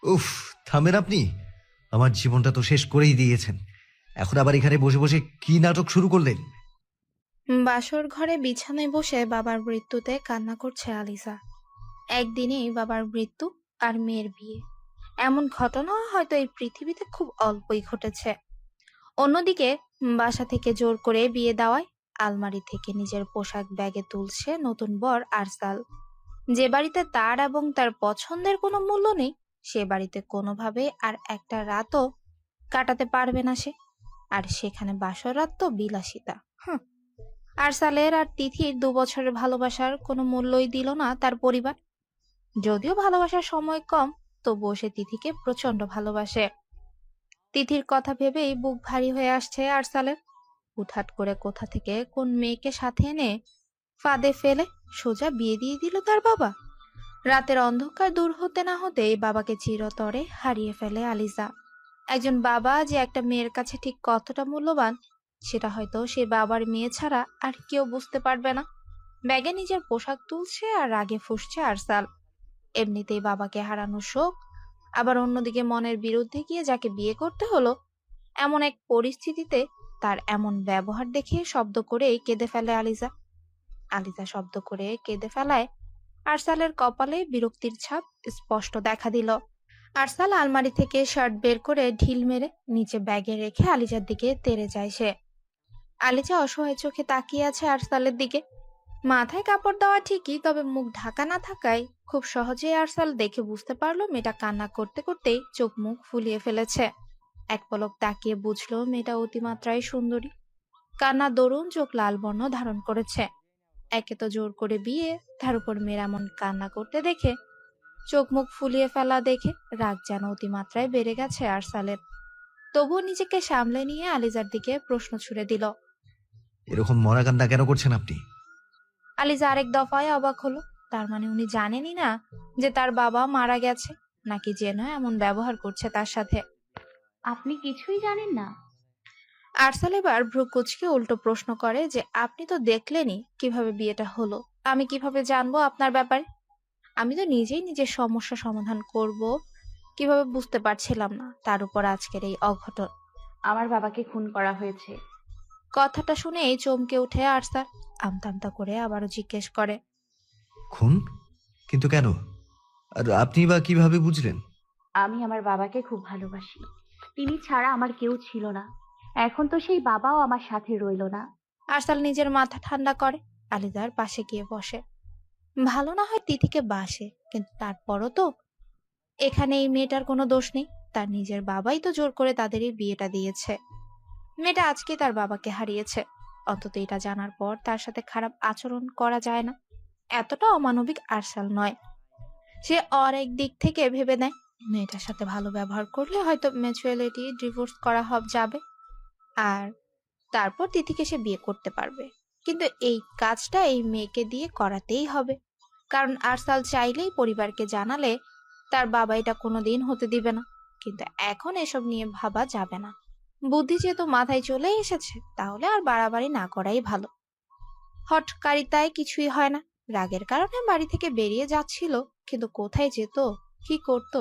উফ, থামেন আপনি। আমার জীবনটা তো শেষ করেই দিয়েছেন। এখন আবার এখানে বসে বসে কি নাটক শুরু করলেন? বাসর ঘরে বিছানায় বসে বাবার মৃত্যুতে কান্না করছে আলিসা। একদিনেই বাবার মৃত্যু আর মেয়ের বিয়ে, এমন ঘটনা হয়তো এই পৃথিবীতে খুব অল্পই ঘটেছে। অন্যদিকে বাসা থেকে জোর করে বিয়ে দেওয়ায় আলমারি থেকে নিজের পোশাক ব্যাগে তুলছে নতুন বর আরসাল। যে বাড়িতে তার এবং তার পছন্দের কোনো মূল্য নেই, সে বাড়িতে কোনোভাবে আর একটা রাতও কাটাতে পারবে না সে। আর সেখানে বাসর রাত তো বিলাসিতা। আরসালের আর তিথির 2 বছরের ভালোবাসার কোনো মূল্যই দিল না তার পরিবার। যদিও ভালোবাসার সময় কম, তবুও সে তিথিকে প্রচন্ড ভালোবাসে। তিথির কথা ভেবেই বুক ভারী হয়ে আসছে আরসালের। হুটহাট করে কোথা থেকে কোন মেয়েকে সাথে এনে ফাঁদে ফেলে সোজা বিয়ে দিয়ে দিল তার বাবা। রাতের অন্ধকার দূর হতে না হতেই বাবাকে চিরতরে হারিয়ে ফেলে আলিজা। একজন বাবা যে একটা মেয়ের কাছে ঠিক কতটা মূল্যবান, সেটা হয়তো সে বাবার মেয়ে ছাড়া আর কেউ বুঝতে পারবে না। ব্যাগে নিজের পোশাক তুলছে আর রাগে ফুঁসছে আরসাল। এমনিতেই বাবাকে হারানোর শোক, আবার অন্যদিকে মনের বিরুদ্ধে গিয়ে যাকে বিয়ে করতে হলো, এমন এক পরিস্থিতিতে তার এমন ব্যবহার দেখে শব্দ করেই কেঁদে ফেলে আলিজা। আলিজা শব্দ করে কেঁদে ফেলায় আরসালের কপালে বিরক্তির ছাপ স্পষ্ট দেখা দিল। আরসাল আলমারি থেকে শার্ট বের করে ঢিল মেরে নিচে ব্যাগে রেখে আলিজার দিকে তেড়ে যায় সে। আলিজা অসহায় চোখে তাকিয়ে আছে আরসালের দিকে। মাথায় কাপড় দেওয়া ঠিকই, তবে মুখ ঢাকা না থাকায় খুব সহজেই আরসাল দেখে বুঝতে পারলো মেয়েটা কান্না করতে করতেই চোখ মুখ ফুলিয়ে ফেলেছে। এক পলক তাকিয়ে বুঝলো মেয়েটা অতিমাত্রায় সুন্দরী। কান্না দরুন চোখ লাল বর্ণ ধারণ করেছে। একে তো জোর করে বিয়ে, তার উপর মেয়ের এমন কান্না করতে দেখে, চোখ মুখ ফুলিয়ে ফেলা দেখে রাগ যেন অতিমাত্রায় বেড়ে গেছে আরসালের। তবুও নিজেকে সামলে নিয়ে আলিজার দিকে প্রশ্ন ছুড়ে দিল। এরকম মরা কান্না কেন করছেন আপনি? আলিজা আরেক দফায় অবাক হলো। তার মানে উনি জানেনই না যে তার বাবা মারা গেছে, নাকি যেন এমন ব্যবহার করছে তার সাথে। আপনি কিছুই জানেন না? আরসাল এবার ভ্রু কুঁচকে উল্টো প্রশ্ন করে যে আপনি তো দেখলেনই কিভাবে বিয়েটা হলো, আমি কিভাবে জানবো আপনার ব্যাপারে? আমি তো নিজেই নিজের সমস্যা সমাধান করব কিভাবে বুঝতে পারছিলাম না, তার উপর আজকের এই অঘটন। আমার বাবাকে খুন করা হয়েছে। কথাটা শুনেই চমকে উঠে আরসাল আমতা আমতা করে আবারও জিজ্ঞেস করে। খুন? কিন্তু কেন? আর আপনি বা কিভাবে বুঝলেন? আমি আমার বাবাকে খুব ভালোবাসি। তিনি ছাড়া আমার কেউ ছিল না। এখন তো সেই বাবাও আমার সাথে রইল না। আরসাল নিজের মাথা ঠান্ডা করে আলিদার পাশে গিয়ে বসে। ভালো না হয় তিথিকে বাসে, কিন্তু তারপরও তো এখানে এই মেয়েটার কোনো দোষ নেই। তার নিজের বাবাই তো জোর করে তাদের এই বিয়েটা দিয়েছে। মেয়েটা আজকে তার বাবাকে হারিয়েছে, অন্তত এটা জানার পর তার সাথে খারাপ আচরণ করা যায় না। এতটা অমানবিক আরসাল নয়। সে অনেক দিক থেকে ভেবে নেয় মেয়েটার সাথে ভালো ব্যবহার করলে হয়তো ম্যাচুয়ালিটি ডিভোর্স করা যাবে, আর তারপর তিথিকে সে বিয়ে করতে পারবে। কিন্তু এই কাজটা এই মেয়েকে দিয়ে করাতেই হবে, কারণ আরসাল চাইলেই পরিবারকে জানালে তার বাবা এটা কোনোদিন হতে দিবে না। কিন্তু এখন এসব নিয়ে ভাবা যাবে না। বুদ্ধি যেহেতু মাথায় চলে এসেছে, তাহলে আর বাড়াবাড়ি না করাই ভালো। হঠকারিতায় কিছুই হয় না। রাগের কারণে বাড়ি থেকে বেরিয়ে যাচ্ছিল, কিন্তু কোথায় যেত, কি করত,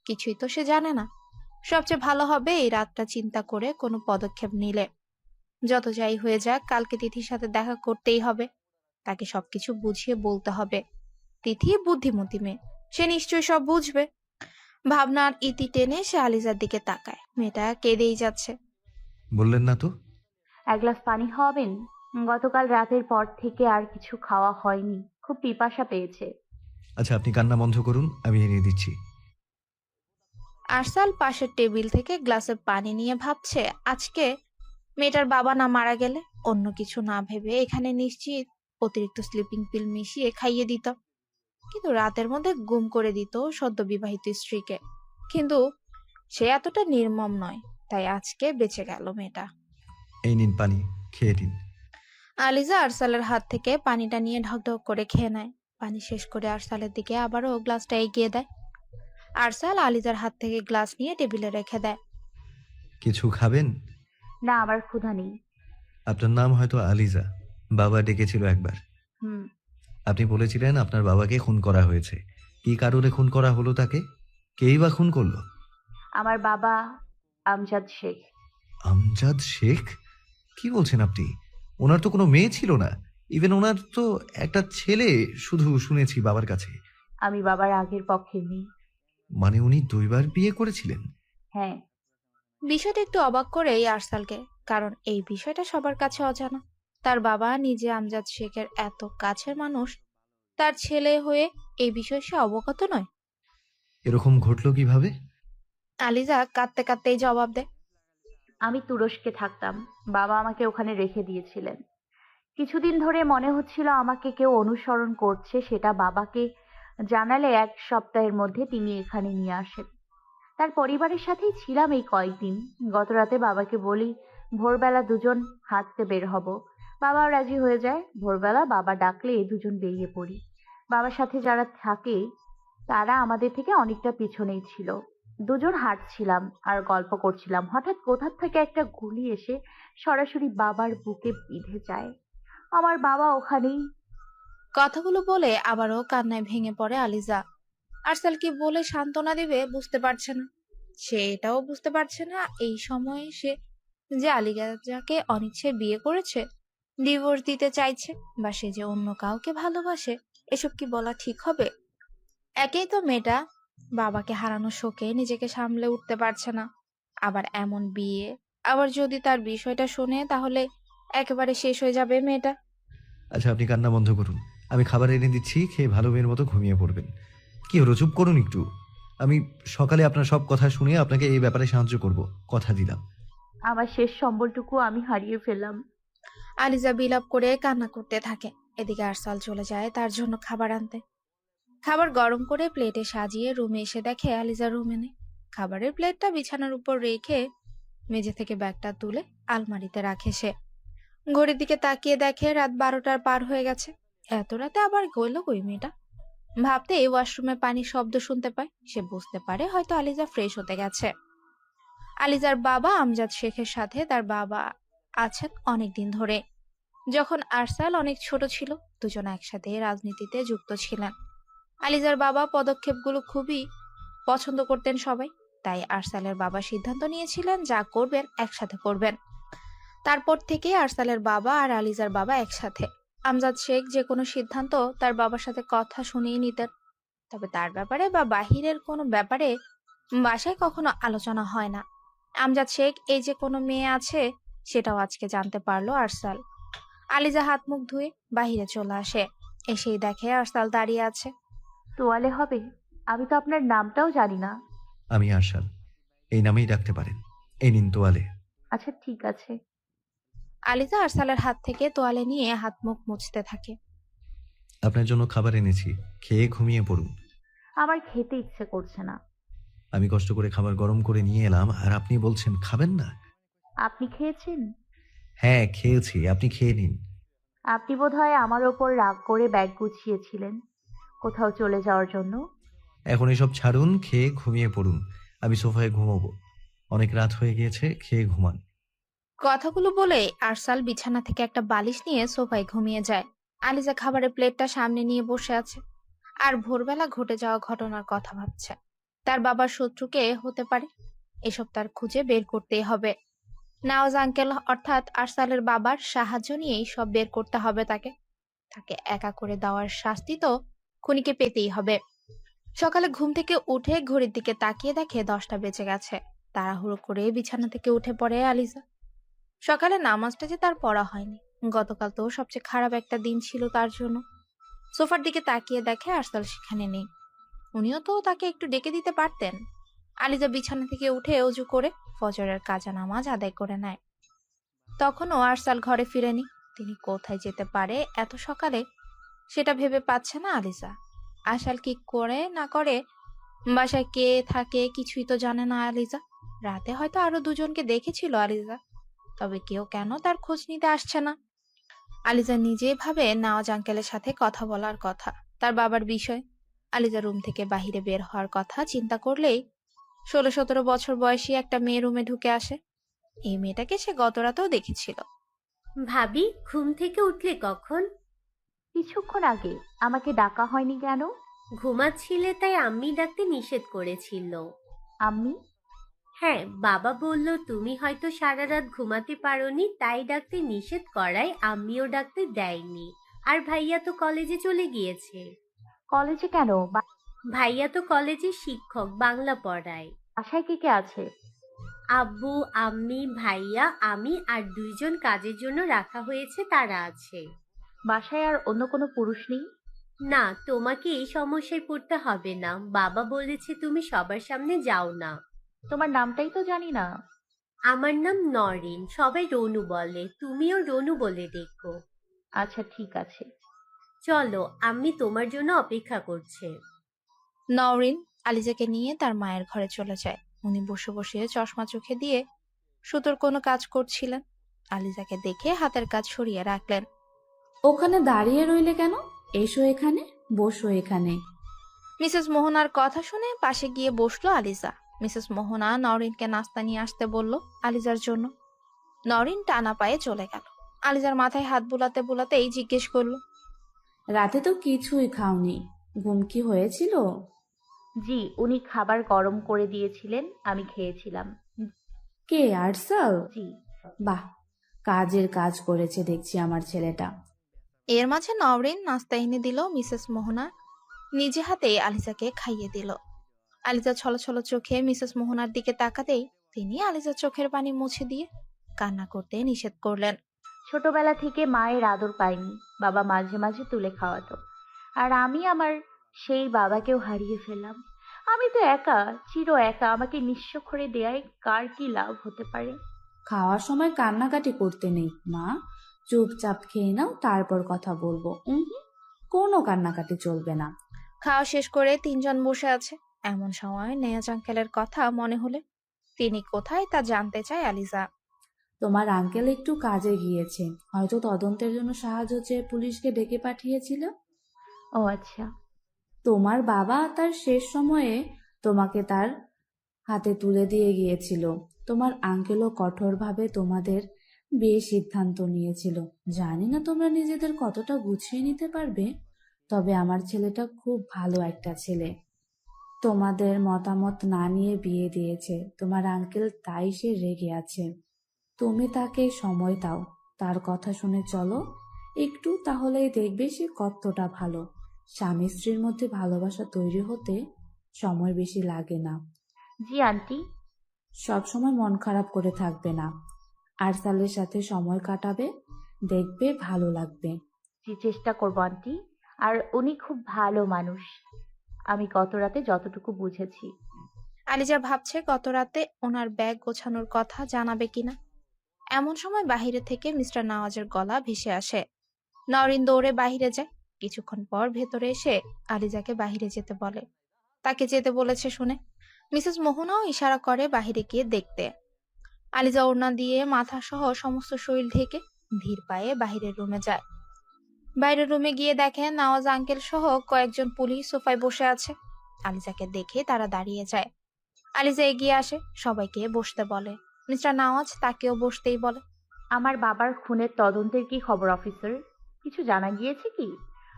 কিছুই তো সে জানে না। সবচেয়ে ভালো হবে এই রাতটা চিন্তা করে কোনো পদক্ষেপ নিলে। যত যাই হয়ে যাক, কালকে তিথির সাথে দেখা করতেই হবে। তাকে সবকিছু বুঝিয়ে বলতে হবে। তিথি বুদ্ধিমতী মেয়ে, সে নিশ্চয়ই সব বুঝবে। ভাবনার ইতি টেনে সে আলিজার দিকে তাকায়। মেয়েটা কেঁদেই যাচ্ছে। বললেন না তো? এক গ্লাস পানি খাওয়াবেন? গতকাল রাতের পর থেকে আর কিছু খাওয়া হয়নি, খুব পিপাসা পেয়েছে। আচ্ছা, আপনি কান্না বন্ধ করুন, আমি এনে দিচ্ছি। আরসাল পাশের টেবিল থেকে গ্লাসে পানি নিয়ে ভাবছে আজকে মেয়েটার বাবা না মারা গেলে অন্য কিছু না ভেবে এখানে নিশ্চিত অতিরিক্ত স্লিপিং পিল মিশিয়ে খাইয়ে দিত, কিন্তু রাতের মধ্যে গুম করে দিত সদ্য বিবাহিত স্ত্রীকে। কিন্তু সে এতটা নির্মম নয়, তাই আজকে বেঁচে গেল মেয়েটা। এই নিন পানি, খেয়ে নিন। আলিজা আরসালের হাত থেকে পানিটা নিয়ে ঢকঢক করে খেয়ে নেয়। পানি শেষ করে আরসালের দিকে আবারও গ্লাসটা এগিয়ে দেয়। আরসাল আলিজার হাত থেকে গ্লাস নিয়ে টেবিলে রেখে দেয়। কিছু খাবেন? না, আমার ক্ষুধা নেই। আপনার নাম হয়তো আলিজা, বাবা ডেকেছিল একবার। হুম। আপনি বলেছিলেন আপনার বাবাকে খুন করা হয়েছে। কি কারণে খুন করা হলো তাকে? কেই বা খুন করলো? আমার বাবা আমজাদ শেখ। আমজাদ শেখ? কি বলছেন আপনি? ওনার তো কোনো মেয়ে ছিল না। ইভেন ওনার তো একটা ছেলে শুধু শুনেছি বাবার কাছে। আমি বাবার আগের পক্ষের মেয়ে। মানে উনি দুইবার বিয়ে করেছিলেন? হ্যাঁ। বিষয়টা একটু অবাক করে এই আরসালকে, কারণ এই বিষয়টা সবার কাছে অজানা। তার বাবা নিজে আমজাদ শেখের এত কাছের মানুষ, তার ছেলে হয়ে এই বিষয়ে সে অবগত নয়। এরকম ঘটলো কিভাবে? আলিজা কাঁদতে কাঁদতেই জবাব দেয়। আমি তুরস্কে থাকতাম, বাবা আমাকে ওখানে রেখে দিয়েছিলেন। কিছুদিন ধরে মনে হচ্ছিল আমাকে কেউ অনুসরণ করছে, সেটা বাবাকে জানালে 1 সপ্তাহের মধ্যে তিনি এখানে নিয়ে আসেন। তার পরিবারের সাথেই ছিলাম এই কয়েকদিন। গতরাতে বাবাকে বলি ভোরবেলা দুজন হাঁটতে বের হব। বাবাও রাজি হয়ে যায়। ভোরবেলা বাবা ডাকলে দুজন বেরিয়ে পড়ি। বাবার সাথে যারা থাকে তারা আমাদের থেকে অনেকটা পিছনেই ছিল। দুজন হাঁটছিলাম আর গল্প করছিলাম, হঠাৎ কোথা থেকে একটা গুলি এসে সরাসরি বাবার বুকে বিঁধে যায়। আমার বাবা ওখানেই। কথাগুলো বলে আবারও কান্নায় ভেঙে পড়ে আলিজা। আরসাল কি বলে সান্ত্বনা দিবে বুঝতে পারছে না। সে এটাও বুঝতে পারছে না এই সময়ে সে যে আলিজাকে অনিচ্ছে বিয়ে করেছে, ডিভোর্স দিতে চাইছে, বা সে যে অন্য কাউকে ভালোবাসে, এসব কি বলা ঠিক হবে? একেই তো মেয়েটা বাবাকে হারানো শোকে নিজেকে সামলে উঠতে পারছে না, আবার এমন বিয়ে, আবার যদি তার বিষয়টা শোনে তাহলে একেবারে শেষ হয়ে যাবে মেয়েটা। আচ্ছা, আপনি কান্না বন্ধ করুন। আমি খাবার এনে দিচ্ছি, খেয়ে ভালো মেয়ের মতো ঘুমিয়ে পড়বেন। কি হলো, চুপ করুন একটু। আমি সকালে আপনার সব কথা শুনে আপনাকে এই ব্যাপারে সাহায্য করব, কথা দিলাম। আমার শেষ সম্বলটুকু আমি হারিয়ে ফেললাম। আলিজা বিলাপ করে কান্না করতে থাকে। এদিকে আরসাল চলে যায় তার জন্য খাবার আনতে। খাবার গরম করে প্লেটে সাজিয়ে রুমে এসে দেখে আলিজা রুমে নেই। খাবারের প্লেটটা বিছানার উপর রেখে মেঝে থেকে ব্যাগটা তুলে আলমারিতে রাখে সে। ঘড়ির দিকে তাকিয়ে দেখে রাত 12টার পার হয়ে গেছে। এত রাতে আবার গেল কই মেয়েটা? ভাবতে ওয়াশরুমে পানির শব্দ শুনতে পায়। সে বুঝতে পারে হয়তো আলিজা ফ্রেশ হতে গেছে। আলিজার বাবা আমজাদ শেখের সাথে তার বাবা আছেন অনেক দিন ধরে। যখন আরসাল অনেক ছোট ছিল, দুজন একসাথে রাজনীতিতে যুক্ত ছিলেন। আলিজার বাবা পদক্ষেপগুলো খুবই পছন্দ করতেন সবাই। তাই আরসালের বাবা সিদ্ধান্ত নিয়েছিলেন যা করবেন একসাথে করবেন। তারপর থেকে আরসালের বাবা আর আলিজার বাবা একসাথে। আমজাদ শেখ যে কোনো সিদ্ধান্ত তার বাবার সাথে কথা শুনিয়ে নিতেন। তবে তার ব্যাপারে বা বাহিরের কোনো ব্যাপারে বাসায় কখনো আলোচনা হয় না। আমজাদ শেখ এই যে কোনো মেয়ে আছে সেটাও আজকে জানতে পারলো আরসাল। আলিজা হাত মুখ ধুয়ে বাহিরে চলে আসে। এসেই দেখে আরসাল দাঁড়িয়ে আছে। তোয়ালে হবে? আমি তো আপনার নামটাও জানি না। আমি আরশাল, এই নামেই ডাকতে পারেন। এই নিন তোয়ালে। আচ্ছা ঠিক আছে। আলিজা আরসালের হাত থেকে তোয়ালে নিয়ে হাত মুখ মুছতে থাকে। আপনার জন্য খাবার এনেছি, খেয়ে ঘুমিয়ে পড়ুন। আমার খেতে ইচ্ছে করছে না। আমি কষ্ট করে খাবার গরম করে নিয়ে এলাম, আর আপনি বলছেন খাবেন না? আপনি খেয়েছেন? হ্যাঁ, খেয়েছি, আপনি খেয়ে নিন। আপনি বোধহয় আমার ওপর রাগ করে ব্যাগ গুছিয়েছিলেন কোথাও চলে যাওয়ার জন্য। এখন এসব ছাড়ুন, খেয়ে ঘুমিয়ে পড়ুন। আমি সোফায় ঘুমাবো। অনেক রাত হয়ে গিয়েছে, খেয়ে ঘুমান। কথাগুলো বলে আরসাল বিছানা থেকে একটা বালিশ নিয়ে সোফায় ঘুমিয়ে যায়। আলিজা খাবারের প্লেটটা সামনে নিয়ে বসে আছে আর ভোরবেলা ঘটে যাওয়া ঘটনার কথা ভাবছে। তার বাবার শত্রুকে হতে পারে, এসব তার খুঁজে বের করতেই হবে। নওয়াজ আঙ্কেল অর্থাৎ আরসালের বাবার সাহায্য নিয়েই সব বের করতে হবে তাকে। তাকে একা করে দেওয়ার শাস্তি তো খুনিকে পেতেই হবে। সকালে ঘুম থেকে উঠে ঘড়ির দিকে তাকিয়ে দেখে 10টা বেজে গেছে। তাড়াহুড়ো করে বিছানা থেকে উঠে পড়ে আলিজা। সকালে নামাজটা যে তার পড়া হয়নি। গতকাল তো সবচেয়ে খারাপ একটা দিন ছিল তার জন্য। সোফার দিকে তাকিয়ে দেখে আরসাল সেখানে নেই। উনিও তো তাকে একটু ডেকে দিতে পারতেন। আলিজা বিছানা থেকে উঠে অজু করে ফজরের কাজা নামাজ আদায় করে নেয়। তখনও আরসাল ঘরে ফিরেনি। তিনি কোথায় যেতে পারে এত সকালে সেটা ভেবে পাচ্ছে না আলিজা। আশাল কি করে না করে, বাসায় কে থাকে কিছুই তো জানে না আলিজা। রাতে হয়তো আরো দুজনকে দেখেছিল আলিজা, তবে কেউ কেন তার খোঁজ নিতে আসছে না। আলিজা নিজে ভাবে নওয়াজ আঙ্কেলের সাথে কথা বলার কথা, তার বাবার বিষয়। আলিজা রুম থেকে বাহিরে বের হওয়ার কথা চিন্তা করলেই 16-17 বছর বয়সী একটা মেয়ে রুমে ঢুকে আসে। এই মেয়েটাকে সে গত রাতেও দেখেছিল। ভাবি ঘুম থেকে উঠলে কখন? কিছুক্ষণ আগে। আমাকে ডাকা হয়নি কেন? ঘুমাচ্ছিলে তাই আম্মি ডাকতে নিষেধ করেছিল। আম্মি? হ্যাঁ, বাবা বলল তুমি হয়তো সারা রাত ঘুমাতে পারোনি, তাই ডাকতে নিষেধ করায় আম্মিও ডাকতে দেয়নি। আর ভাইয়া তো কলেজে চলে গিয়েছে। কলেজে কেন? ভাইয়া তো কলেজে শিক্ষক, বাংলা পড়ায়। বাসায় কে কে আছে? আব্বু, আম্মি, ভাইয়া, আমি আর 2জন কাজের জন্য রাখা হয়েছে, তারা আছে। বাসায় আর অন্য কোনো পুরুষ নেই? না, তোমাকে এই সমস্যায় পড়তে হবে না। বাবা বলেছে তুমি সবার সামনে যাও না। তোমার নামটাই তো জানি না। আমার নাম নরিন, সবাই রনু বলে, তুমিও রনু বলে ডেকো। আচ্ছা ঠিক আছে। চলো, আম্মি তোমার জন্য অপেক্ষা করছে। নওরিন আলিজাকে নিয়ে তার মায়ের ঘরে চলে যায়। উনি বসে বসে চশমা চোখে দিয়ে সুতোর কোনো কাজ করছিলেন। আলিজাকে দেখে হাতের কাজ সরিয়ে রাখলেন। ওখানে দাঁড়িয়ে রইলে কেন? এসো এখানে, বসো এখানে। মিসেস মোহনার কথা শুনে পাশে গিয়ে বসলো আলিজা। মিসেস মোহনা নওরিনকে নাস্তা নিয়ে আসতে বলল আলিজার জন্য। নওরিন টানা পায়ে চলে গেল। আলিজার মাথায় হাত বুলাতে বুলাতেই জিজ্ঞেস করলো, রাতে তো কিছুই খাওনি, ঘুম কি হয়েছিল? জি, উনি খাবার গরম করে দিয়েছিলেন, আমি খেয়েছিলাম। কে, আরসাল? জি। বাহ, কাজের কাজ করেছে দেখছি আমার ছেলেটা। এর মাঝে নওরিন নাস্তা এনে দিল। মিসেস মোহনা নিজে হাতে আলিজাকে খাইয়ে দিল। আলিজা ছলছল চোখে মিসেস মোহনার দিকে তাকাতেই তিনি আলিজার চোখের পানি মুছে দিয়ে কান্না করতে নিষেধ করলেন। ছোটবেলা থেকে মায়ের আদর পাইনি, বাবা মাঝে মাঝে তুলে খাওয়াতো, আর আমি আমার সেই বাবাকেও হারিয়ে ফেললাম। আমি তো একা, চির একা। আমাকে নিঃস্ব করে দেয়ায় কার কি লাভ হতে পারে? খাওয়ার সময় কান্নাকাটি করতে নেই মা, চুপচাপ খেয়ে নাও, তারপর কথা বলবো। কোনো কান্নাকাটি চলবে না। খাওয়া শেষ করে তিনজন বসে আছে। এমন সময় নেয়াজ আঙ্কেলের কথা মনে হলে তিনি কোথায় তা জানতে চায় আলিজা। তোমার আঙ্কেল একটু কাজে গিয়েছে, হয়তো তদন্তের জন্য সাহায্য চেয়ে পুলিশকে ডেকে পাঠিয়েছিল। ও আচ্ছা। তোমার বাবা তার শেষ সময়ে তোমাকে তার হাতে তুলে দিয়ে গিয়েছিল। তোমার আঙ্কেলও কঠোরভাবে তোমাদের বিয়ে সিদ্ধান্ত নিয়েছিল। জানি না তোমরা নিজেদের কতটা গুছিয়ে নিতে পারবে, তবে আমার ছেলেটা খুব ভালো একটা ছেলে। তোমাদের মতামত না নিয়ে বিয়ে দিয়েছে তোমার আঙ্কেল, তাই সে রেগে আছে। তুমি তাকে সময় দাও, তার কথা শুনে চলো একটু, তাহলেই দেখবে সে কতটা ভালো। স্বামী স্ত্রীর মধ্যে ভালোবাসা তৈরি হতে সময় বেশি লাগে না। জি আন্টি। সব সময় মন খারাপ করে থাকবে না, আরসালের সাথে সময় কাটাবে, দেখবে ভালো লাগবে। জি, চেষ্টা করবো আন্টি। আর উনি খুব ভালো মানুষ, আমি গত রাতে যতটুকু বুঝেছি। আলিজা ভাবছে গত রাতে ওনার ব্যাগ গোছানোর কথা জানাবে কিনা। এমন সময় বাহিরে থেকে মিস্টার নওয়াজের গলা ভেসে আসে। নওরিন দৌড়ে বাহিরে যায়। কিছুক্ষণ পর ভেতরে এসে আলিজাকে বাহিরে যেতে বলে। তাকে যেতে বলেছে শুনে মিসেস মোহনাও ইশারা করে বাহিরে গিয়ে দেখতে। আলিজা ওড়না দিয়ে মাথা সহ সমস্ত শরীর ঢেকে ধীর পায়ে বাহিরের রুমে যায়। বাইরের রুমে গিয়ে দেখে নওয়াজ আঙ্কেল সহ কয়েকজন পুলিশ সোফায় বসে আছে। আলিজাকে দেখে তারা দাঁড়িয়ে যায়। আলিজা এগিয়ে আসে, সবাইকে বসতে বলে। মিস্টার নওয়াজ তাকেও বসতেই বলে। আমার বাবার খুনের তদন্তের কি খবর অফিসার? কিছু জানা গিয়েছে কি?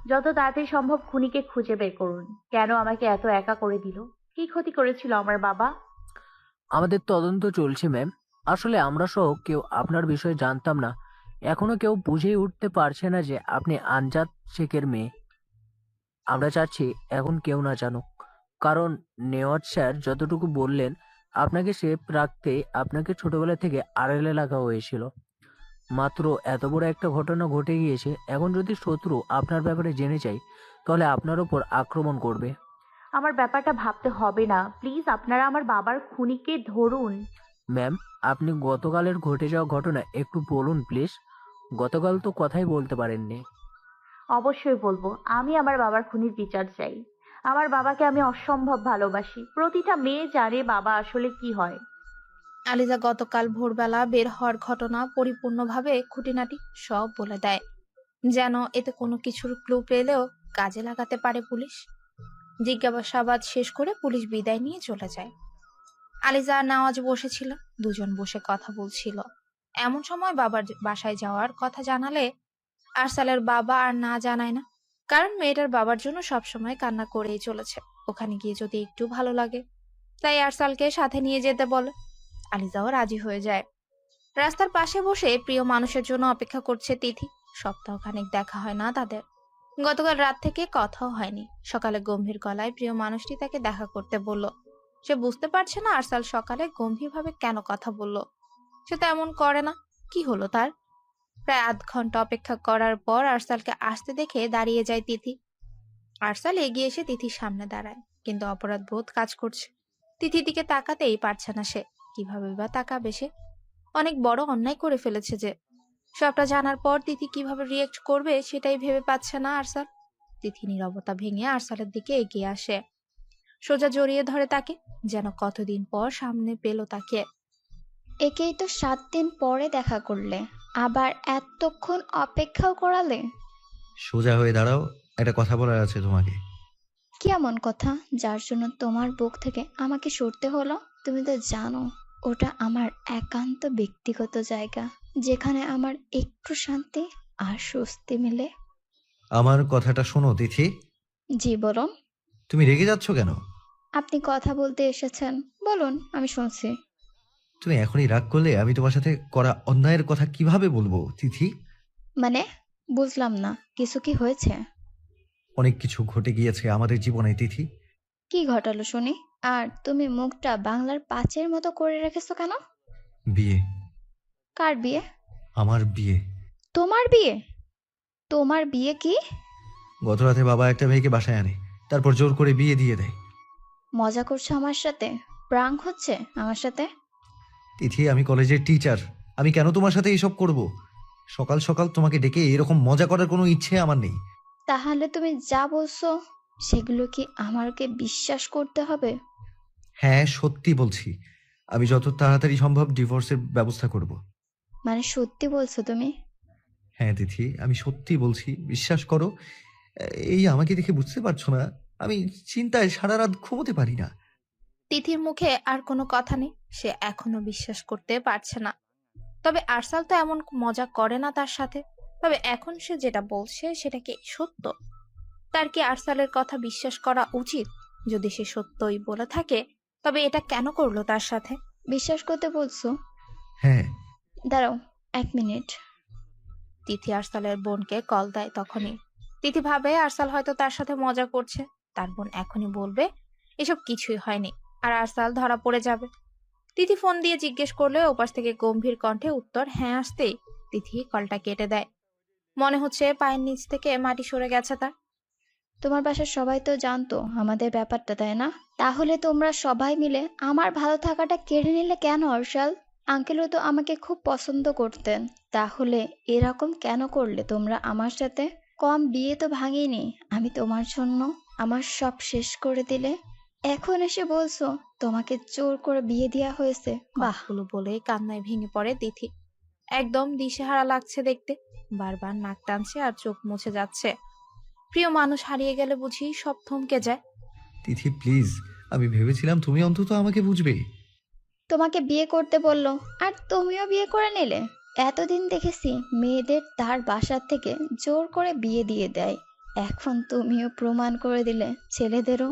যত তাড়াতাড়ি সম্ভব খুনিকে খুঁজে বের করুন। কেন আমাকে এত একা করে দিল? কি ক্ষতি করেছিল আমার বাবা? আমাদের তদন্ত চলছে ম্যাম। আসলে আমরা সহ কেউ আপনার বিষয়ে জানতাম না। এখনো কেউ বুঝেই উঠতে পারছে না যে আপনি আমজাদ শেখের মেয়ে। আমরা চাচ্ছি এখন কেউ না জানুক, কারণ নেওয়াজ স্যার যতটুকু বললেন আপনাকে সেফ রাখতে আপনাকে ছোটবেলা থেকে আড়ালে রাখা হয়েছিল। মাত্র এত বড় একটা ঘটনা ঘটে গিয়েছে, এখন যদি শত্রু আপনার ব্যাপারে জেনে যায় তাহলে আপনার ওপর আক্রমণ করবে। আমার ব্যাপারটা ভাবতে হবে না, প্লিজ আপনারা আমার বাবার খুনিকে ধরুন। ম্যাম, আপনি গতকালের ঘটে যাওয়া ঘটনা একটু বলুন প্লিজ। গতকাল তো কথাই বলতে পারেননি। অবশ্যই বলবো। আমি আমার বাবার খুনির বিচার চাই। আমার বাবাকে আমি অসম্ভব ভালোবাসি। প্রতিটা মেয়ে জানে বাবা আসলে কি হয়। আলিজা গতকাল ভোরবেলা বের হওয়ার ঘটনা পরিপূর্ণভাবে খুঁটিনাটি সব বলে দেয়, যেন এতে কোনো কিছুর ক্লু পেলেও কাজে লাগাতে পারে পুলিশ। জিজ্ঞাসাবাদ শেষ করে পুলিশ বিদায় নিয়ে চলে যায়। আলিজা আর নওয়াজ বসেছিল, দুজন বসে কথা বলছিল। এমন সময় বাবার বাসায় যাওয়ার কথা জানালে আরসালের বাবা আর না জানায় না, কারণ মেয়েটার বাবার জন্য সবসময় কান্না করেই চলেছে। ওখানে গিয়ে যদি একটু ভালো লাগে, তাই আরসালকে সাথে নিয়ে যেতে বলে। আলিজাও রাজি হয়ে যায়। রাস্তার পাশে বসে প্রিয় মানুষের জন্য অপেক্ষা করছে তিথি। সপ্তাহখানেক দেখা হয় না তাদের। গতকাল রাত থেকে কথাও হয়নি। সকালে গম্ভীর গলায় প্রিয় মানুষটি তাকে দেখা করতে বলল। সে বুঝতে পারছে না আরসাল সকালে গম্ভীরভাবে কেন কথা বলল। সে তো এমন করে না। কি হলো তার? প্রায় আধ ঘন্টা অপেক্ষা করার পর আরসালকে আসতে দেখে দাঁড়িয়ে যায় তিথি। আরসাল এগিয়ে এসে তিথির সামনে দাঁড়ায়, কিন্তু অপরাধ বোধ কাজ করছে। তিথির দিকে তাকাতেই পারছে না সে। কিভাবে বা তাকাবে সে? অনেক বড় অন্যায় করে ফেলেছে যে। সবটা জানার পর তিথি কিভাবে রিয়েক্ট করবে সেটাই ভেবে পাচ্ছে না আরসাল। তিথি নীরবতা ভেঙে আরসালের দিকে এগিয়ে আসে, সোজা জড়িয়ে ধরে তাকে, যেন কতদিন পর সামনে পেল তাকে। একেই তো 7 দিন পরে দেখা করলে, আবার এতক্ষণ অপেক্ষাও করালে। সোজা হয়ে দাঁড়াও, একটা কথা বলার আছে তোমাকে। কি এমন কথা যার জন্য তোমার বুক থেকে আমাকে সরতে হলো? তুমি তো জানো ওটা আমার একান্ত ব্যক্তিগত জায়গা, যেখানে আমার একটু শান্তি আর স্বস্তি মিলে। আমার কথাটা শোনো তিথি। জি বলুন। তুমি রেগে যাচ্ছ কেন? আপনি কথা বলতে এসেছেন, বলুন, আমি শুনছি। তুমি এখনই রাগ করলে আমি তোমার সাথে করা অন্যায়ের কথা কিভাবে বলবো তিথি? মানে, বুঝলাম না, কিছু কি হয়েছে? অনেক কিছু ঘটে গিয়েছে আমাদের জীবনে তিথি। কি ঘটালো শুনি? আর তুমি মুখটা বাংলার 5-এর মতো করে রেখেছো কেন? বিয়ে। কার বিয়ে? আমার বিয়ে। তোমার বিয়ে? তোমার বিয়ে কি? গত রাতে বাবা একটা মেয়েকে বাসায় আনে, তারপর জোর করে বিয়ে দিয়ে দেয়। মজা করছো আমার সাথে? প্রাঙ্ক হচ্ছে আমার সাথে? তিথি, আমি কলেজের টিচার। আমি কেন তোমার সাথে এসব করব? সকাল সকাল তোমাকে ডেকে এরকম মজা করার কোনো ইচ্ছে আমার নেই। তাহলে তুমি যা বলছো সেগুলো কি আমাকে বিশ্বাস করতে হবে? হ্যাঁ, সত্যি বলছি। আমি যত তাড়াতাড়ি সম্ভব ডিভোর্সের ব্যবস্থা করব। মানে সত্যি বলছো তুমি? হ্যাঁ তিথি, আমি সত্যি বলছি, বিশ্বাস করো। এই আমাকে দেখে বুঝতে পারছো না? আমি চিন্তায় সারা রাত ঘুমোতে পারি না। তিথির মুখে আর কোনো কথা নেই। সে এখনো বিশ্বাস করতে পারছে না। তবে আরসাল তো এমন মজা করে না তার সাথে। তবে এখন সে যেটা বলছে সেটা কি সত্য? তার কি আরসালের কথা বিশ্বাস করা উচিত? যদি সে সত্যই বলে থাকে, তবে এটা কেন করলো তার সাথে? বিশ্বাস করতে বলছো? হ্যাঁ। দাঁড়াও 1 মিনিট। তিথি আরসালের বোনকে কল দেয় তখনই। তিথি ভাবে আরসাল হয়তো তার সাথে মজা করছে। তার বোন এখনই বলবে এসব কিছুই হয়নি, আর আরসাল ধরা পড়ে যাবে। তিথি ফোন দিয়ে জিজ্ঞেস করলে ওপাশ থেকে গম্ভীর কণ্ঠে উত্তর হ্যাঁ আসতেই তিথি কলটা কেটে দেয়। মনে হচ্ছে পায়ের নিচ থেকে মাটি সরে গেছে তার। তোমার বাসার সবাই তো জানতো আমাদের ব্যাপারটা, তাই না? তাহলে তোমরা সবাই মিলে আমার ভালো থাকাটা কেড়ে নিলে কেন অর্ষাল? আঙ্কেলও তো আমাকে খুব পছন্দ করতেন। তাহলে এরকম কেন করলে তোমরা আমার সাথে? কম বিয়ে তো ভাঙিনি আমি তোমার জন্য। আমার সব শেষ করে দিলে। এখন এসে বলছো তোমাকে জোর করে বিয়ে দেওয়া হয়েছে? বাহ! কথাগুলো বলে কান্নায় ভেঙে পড়ে তিথি। একদম দিশেহারা লাগছে দেখতে। বারবার নাক টানছে আর চোখ মুছে যাচ্ছে। প্রিয় মানুষ হারিয়ে গেলে বুঝি সব থমকে যায়। তিথি প্লিজ, আমি ভেবেছিলাম তুমি অন্তত আমাকে বুঝবে। তোমাকে বিয়ে করতে বললো আর তুমিও বিয়ে করে নিলে? এতদিন দেখেছি মেয়েদের তার বাসা থেকে জোর করে বিয়ে দিয়ে দেয়, এখন তুমিও প্রমাণ করে দিলে ছেলেদেরও।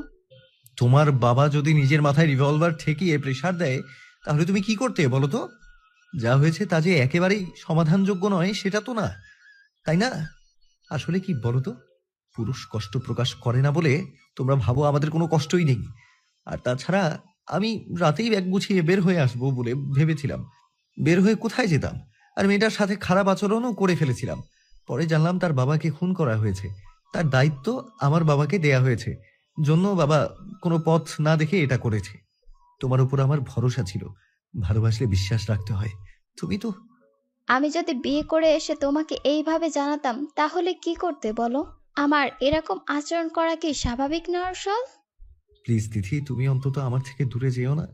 তোমার বাবা যদি নিজের মাথায় রিভলভার ঠেকিয়ে প্রেসার দেয়, তাহলে তুমি কি করতে বলো তো? যা হয়েছে তা যে একেবারেই সমাধানযোগ্য নয় সেটা তো না, তাই না? আসলে কি বলো তো, পুরুষ কষ্ট প্রকাশ করে না বলে তোমরা ভাবো আমাদের কোনো কষ্টই নেই। আর তাছাড়া আমি রাতেই ব্যাগ গুছিয়ে বের হয়ে আসবো বলে ভেবেছিলাম। বের হয়ে কোথায় যেতাম? আর মেয়েটার সাথে খারাপ আচরণও করে ফেলেছিলাম। পরে জানলাম তার বাবাকে খুন করা হয়েছে। তার দায়িত্ব আমার বাবাকে দেয়া হয়েছে, জন্য বাবা কোনো পথ না দেখে এটা করেছে। তোমার উপর আমার ভরসা ছিল। ভালোবাসলে বিশ্বাস রাখতে হয়। তুমি তো। আমি যদি বিয়ে করে এসে তোমাকে এইভাবে জানাতাম তাহলে কি করতে বলো? আমার এরকম আচরণ করা কি স্বাভাবিক না অর্ষল? প্লিজ তিথি, তুমি অন্তত আমার থেকে দূরে যেও না।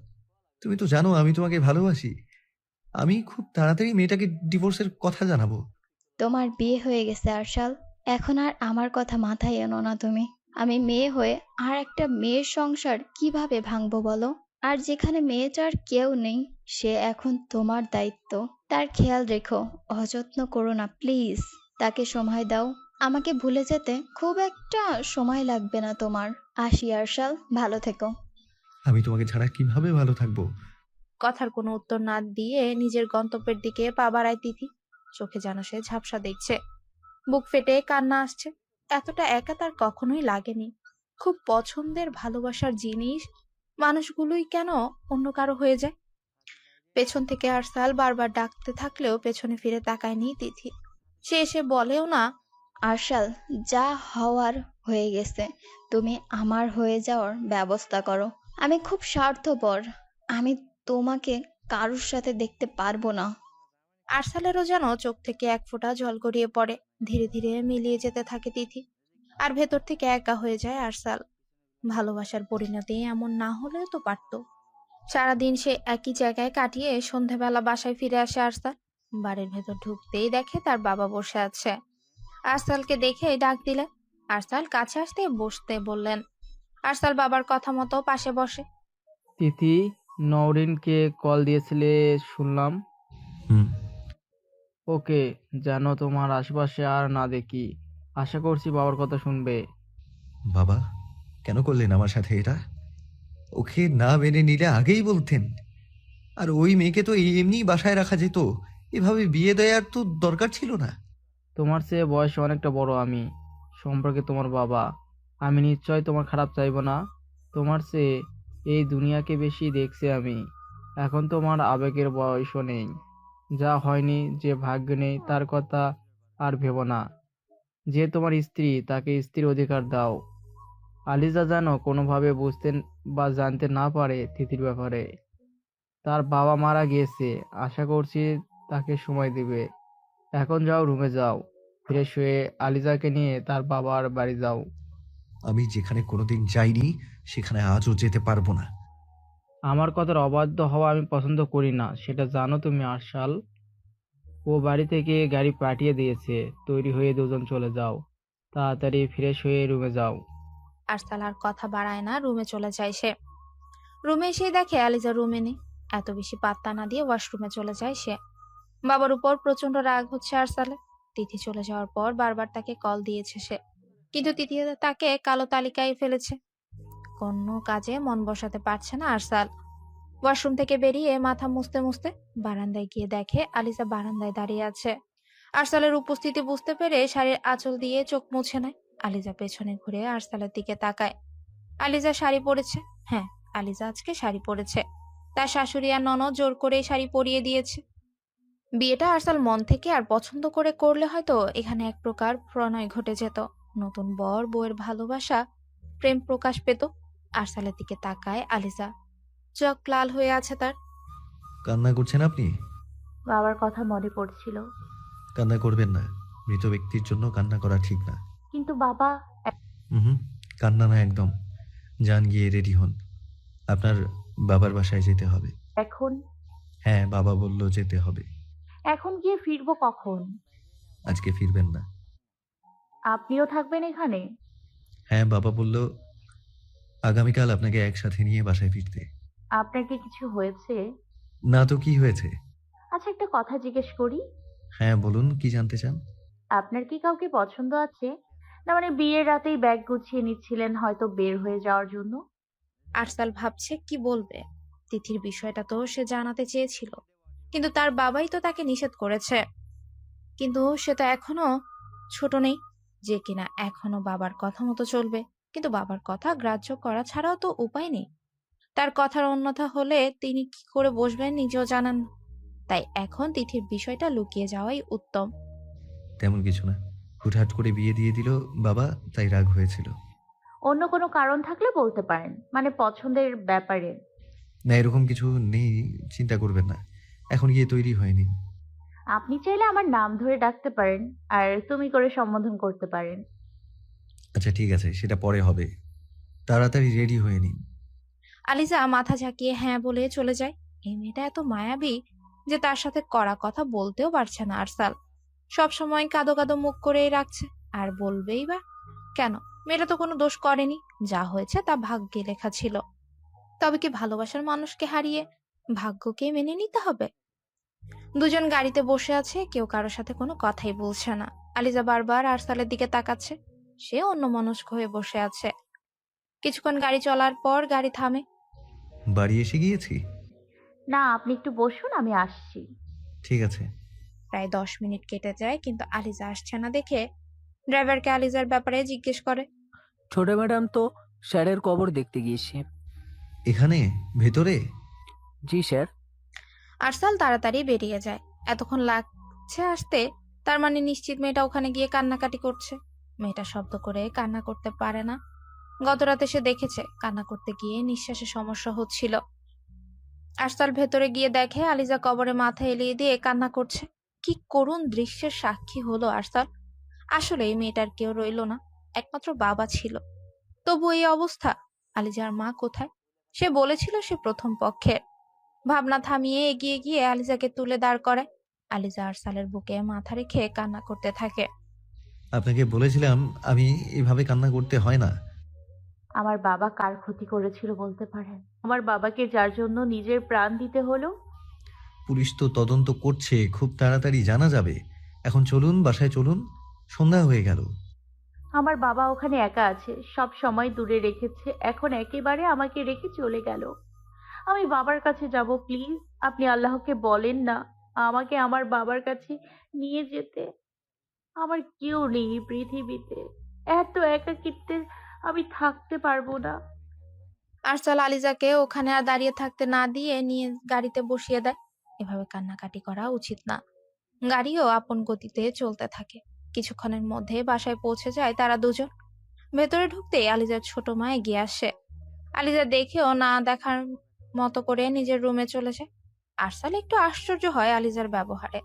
তুমি তো জানো আমি তোমাকে ভালোবাসি। আমি খুব তাড়াতাড়ি মেয়েটাকে ডিভোর্সের কথা জানাবো। তোমার বিয়ে হয়ে গেছে আরশাল, এখন আর আমার কথা মাথায় এনো না তুমি। আমি মেয়ে হয়ে আর একটা মেয়ের সংসার কিভাবে ভাঙবো বলো? আর যেখানে মেয়েটার কেউ নেই, সে এখন তোমার দায়িত্ব। তার খেয়াল রেখো, অযত্ন করো না প্লিজ। তাকে সময় দাও। আমাকে ভুলে যেতে খুব একটা সময় লাগবে না তোমার। আসি আরশাল, ভালো থেকো। আমি তোমাকে ছাড়া কিভাবে ভালো থাকবো? কথার কোনো উত্তর না দিয়ে নিজের গন্তব্যের দিকে পা বাড়ায় তিথি। চোখে যেন সে ঝাপসা দেখছে, বুক ফেটে কান্না আসছে। এতটা একা তার কখনোই লাগেনি। খুব পছন্দের ভালোবাসার জিনিস মানুষগুলোই কেন অন্য কারো হয়ে যায়। পেছন থেকে আরসাল বারবার ডাকতে থাকলেও পেছনে ফিরে তাকায়নি তিথি। সে এসে বলেও না। আরশাল, যা হওয়ার হয়ে গেছে, তুমি আমার হয়ে যাওয়ার ব্যবস্থা করো। আমি খুব স্বার্থপর, আমি তোমাকে কারোর সাথে দেখতে পারবো না। আরসালেরও যেন চোখ থেকে এক ফোঁটা জল গড়িয়ে পড়ে। ধীরে ধীরে মিলিয়ে যেতে থাকে তিথি, আর ভেতর থেকে একা হয়ে যায় আরসাল। ভালোবাসার পরিণতি এমন না হলেও তো পারত। সারাদিন সে একই জায়গায় কাটিয়ে সন্ধেবেলা বাসায় ফিরে আসে আরসাল। বাড়ির ভেতর ঢুকতেই দেখে তার বাবা বসে আছে। আরসালকে দেখে ডাক দিলেন। আরসাল কাছে আসতে বসতে বললেন। আরসাল বাবার কথা মতো পাশে বসে। তিথি, নওরিনকে কল দিয়েছিলে শুনলাম। হুম। ওকে যেন তোমার আশেপাশে আর না দেখি। আশা করছি বাবার কথা শুনবে। বাবা, কেন করলেন আমার সাথে এটা? ওকে না মেনে নিলে আগেই বলতেন। আর ওই মেয়েকে তো এমনি বাসায় রাখা যেত, এভাবে বিয়ে দেওয়ার তো দরকার ছিল না। তোমার চেয়ে বয়সে অনেকটা বড় আমি, সম্পর্কে তোমার বাবা। আমি নিশ্চয় তোমার খারাপ চাইবো না। তোমার চেয়ে এই দুনিয়াকে বেশি দেখছি আমি। এখন তোমার আবেগের বয়সও নেই। যা হয়নি, যে ভাগ্য নেই তার কথা আর ভেবো না। যে তোমার স্ত্রী, তাকে স্ত্রীর অধিকার দাও। আলিজা যেন কোনোভাবে বুঝতে বা জানতে না পারে তিথির ব্যাপারে। তার বাবা মারা গিয়েছে, আশা করছি তাকে সময় দিবে। এখন যাও, রুমে যাও, ফ্রেশ হয়ে আলিজাকে নিয়ে তার বাবার বাড়ি যাও। আমি যেখানে কোনোদিন যাইনি সেখানে আজও যেতে পারবো না। আমার কথার অবাধ্য হওয়া আমি পছন্দ করি না, সেটা জানো তুমি আরশাল। ও বাড়ি থেকে গাড়ি পাঠিয়ে দিয়েছে, তৈরি হয়ে দুজন চলে যাও। তাড়াতাড়ি ফ্রেশ হয়ে রুমে যাও। আরসাল আর কথা বাড়ায় না, রুমে চলে যায় সে। রুমে এসে দেখে আলিজা রুমে নেই। এত বেশি পাত্তা না দিয়ে ওয়াশরুমে চলে যায় সে। বাবার উপর প্রচন্ড রাগ হচ্ছে আরসালে। তিথি চলে যাওয়ার পর বারবার তাকে কল দিয়েছে সে, কিন্তু তিথি তাকে কালো তালিকায় ফেলেছে। কোনো কাজে মন বসাতে পারছে না আরসাল। ওয়াশরুম থেকে বেরিয়ে মাথা মুছতে মুছতে বারান্দায় গিয়ে দেখে আলিজা বারান্দায় দাঁড়িয়ে আছে। আরসালের উপস্থিতি বুঝতে পেরে শাড়ির আঁচল দিয়ে চোখ মুছে নেয়। আলিজা পেছনে ঘুরে আরসালের দিকে তাকায়। আলিজা শাড়ি পরেছে। হ্যাঁ, আলিজা আজকে শাড়ি পরেছে। তার শাশুড়ি আর ননদ জোর করে শাড়ি পরিয়ে দিয়েছে। বিয়েটা আরসাল মন থেকে আর পছন্দ করে করলে হয়তো এখানে এক প্রকার প্রণয় ঘটে যেত। নতুন বর বউয়ের ভালোবাসা, প্রেম প্রকাশ পেত। আরসালের দিকে তাকায় আলিজা। চোখ লাল হয়ে আছে তার। কান্না করছেন আপনি? বাবার কথা মনে পড়ছিল। কান্না করবেন না, মৃত ব্যক্তির জন্য কান্না করা ঠিক না। কিন্তু বাবা, হুম, কান্না না একদম। যান, গিয়ে রেডি হন, আপনার বাবার বাসায় যেতে হবে। এখন হ্যাঁ, বাবা বলল যেতে হবে। এখন গিয়ে ফিরবো কখন? আজকে ফিরবেন না। আপনিও থাকবেন এখানে? হ্যাঁ, বাবা বলল আগামীকাল আপনাকে একসাথে নিয়ে বাসায় ফিরতে। আপনার কি কিছু হয়েছে? না তো কি হয়েছে? আচ্ছা, একটা কথা জিজ্ঞেস করি। হ্যাঁ বলুন, কি জানতে চান? আপনার কি কাউকে পছন্দ আছে? না মানে বিয়ের রাতেই ব্যাগ গুছিয়ে নিচ্ছিলেন হয়তো বের হয়ে যাওয়ার জন্য? আরসাল ভাবছে কি বলবে। তিথির বিষয়টা তো সে জানাতে চেয়েছিল, কিন্তু তার বাবাই তো তাকে নিষেধ করেছে। কিন্তু সে তো এখনো ছোট নেই, যে কিনা এখনো বাবার কথা মতো চলবে। কিন্তু বাবার কথা গ্রাহ্য করা ছাড়াও তো উপায় নেই। তার কথার অন্যথা হলে তিনি কি করে বসবেন নিজেও জানান না। তাই এখন তিথির বিষয়টা লুকিয়ে যাওয়াই উত্তম। তেমন কিছু না, হুটহাট করে বিয়ে দিয়ে দিল বাবা, তাই রাগ হয়েছিল। অন্য কোনো কারণ থাকলে বলতে পারেন, মানে পছন্দের ব্যাপারে। না, এরকম কিছু নেই, চিন্তা করবেন না। এখন গিয়ে তৈরি হয়নি। আপনি চাইলে আমার নাম ধরে ডাকতে পারেন, আর তুমি করে সম্বোধন করতে পারেন। আচ্ছা ঠিক আছে, সেটা পরে হবে। তাড়াতাড়ি রেডি হয়ে নিন। আলিজা মাথা ঝাঁকিয়ে হ্যাঁ বলে চলে যায়। এই মেয়েটা এত মায়াবী যে তার সাথে কড়া কথা বলতেও পারছে না আরসাল। সবসময় কাদো কাদো মুখ করেই রাখছে, আর বলবেই বা কেন? মেয়েটা তো কোনো দোষ করেনি, যা হয়েছে তা ভাগ্যে লেখা ছিল। তবে কি ভালোবাসার মানুষকে হারিয়ে ভাগ্যকে মেনে নিতে হবে? দুজন গাড়িতে বসে আছে, কেউ কারোর সাথে কোনো কথাই বলছে না। আলিজা বারবার আরসালের দিকে তাকাচ্ছে। সে অন্যমনস্ক হয়ে বসে আছে। কিছুক্ষণ গাড়ি চলার পর গাড়ি থামে। বাড়ি এসে গিয়েছি। না, আপনি একটু বসুন, আমি আসছি। ঠিক আছে। প্রায় 10 মিনিট কেটে যায়, কিন্তু আলিজা আসছে না দেখে ড্রাইভারকে আলিজার ব্যাপারে জিজ্ঞেস করে। ছোট ম্যাডাম তো স্যারের কবর দেখতে গিয়েছে। এখানে ভেতরে? জি স্যার। আরসাল তাড়াতাড়ি বেরিয়ে যায়। এতক্ষণ লাগছে আসতে, তার মানে নিশ্চিত মেয়েটা ওখানে গিয়ে কান্নাকাটি করছে। মেয়েটা শব্দ করে কান্না করতে পারে না। গতরাতে সে দেখেছে কান্না করতে গিয়ে নিঃশ্বাসে সমস্যা হচ্ছিল। আরসাল ভেতরে গিয়ে দেখে আলিজা কবরে মাথা এলিয়ে দিয়ে কান্না করছে। কি করুণ দৃশ্যের সাক্ষী হলো আরসাল। আসলে এই মেয়েটার কেউ রইল না, একমাত্র বাবা ছিল। তবু এই অবস্থা। আলিজার মা কোথায়? সে বলেছিল সে প্রথম পক্ষের। ভাবনা থামিয়ে এগিয়ে গিয়ে আলিজাকে তুলে দাঁড় করায়। আলিজা আরসালের বুকে মাথা রেখে কান্না করতে থাকে। আপনাকে বলেছিলাম আমি এভাবে কান্না করতে হয় না। আমার বাবা কার ক্ষতি করেছিল বলতে পারেন? আমার বাবাকে যার জন্য নিজের প্রাণ দিতে হলো। পুলিশ তো তদন্ত করছে, খুব তাড়াতাড়ি জানা যাবে। এখন চলুন, বাসায় চলুন, সন্ধ্যা হয়ে গেল। আমার বাবা ওখানে একা আছে, সব সময় দূরে রেখেছে, এখন একেবারে আমাকে রেখে চলে গেল। আমি বাবার কাছে যাব, প্লিজ। আপনি আল্লাহকে বলেন না আমাকে আমার বাবার কাছে নিয়ে যেতে। আমার কেউ নেই এই পৃথিবীতে, এত একাকিত্বে আমি থাকতে পারবো না। আরসাল আলিজাকে ওখানে আর দাঁড়িয়ে থাকতে না দিয়ে নিয়ে গাড়িতে বসিয়ে দেয়। এভাবে কান্নাকাটি করা উচিত না। গাড়িও আপন গতিতে চলতে থাকে। কিছুক্ষণের মধ্যে বাসায় পৌঁছে যায় তারা দুজন। ভেতরে ঢুকতেই আলিজার ছোট মা এগিয়ে আসে। আলিজা দেখেও না দেখার মতো করে নিজের রুমে চলে যায়। আরসাল একটু আশ্চর্য হয় আলিজার ব্যবহারে।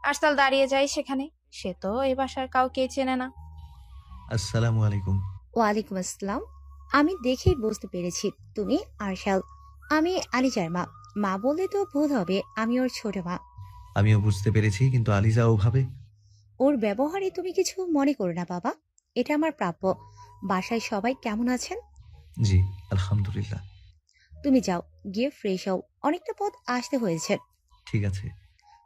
আরসাল দাঁড়িয়ে যায় সেখানে। সে তো এই বাসার কাউকে চেনে না। আসসালামু আলাইকুম। ওয়ালাইকুম আসসালাম। আমি দেখেই বুঝতে পেরেছি তুমি আরশাল। আমি আলিজার মা। মা বললে তো ভুল হবে, আমি ওর ছোট মা। আমিও বুঝতে পেরেছি, কিন্তু আলিজা ওভাবে। ওর ব্যবহারে তুমি কিছু মনে করো না বাবা, এটা আমার প্রাপ্য। বাসায় সবাই কেমন আছেন? জি, আলহামদুলিল্লাহ। তুমি যাও, গিয়ে ফ্রেশ হও, অনেকটা পথ আসতে হয়েছে। ঠিক আছে।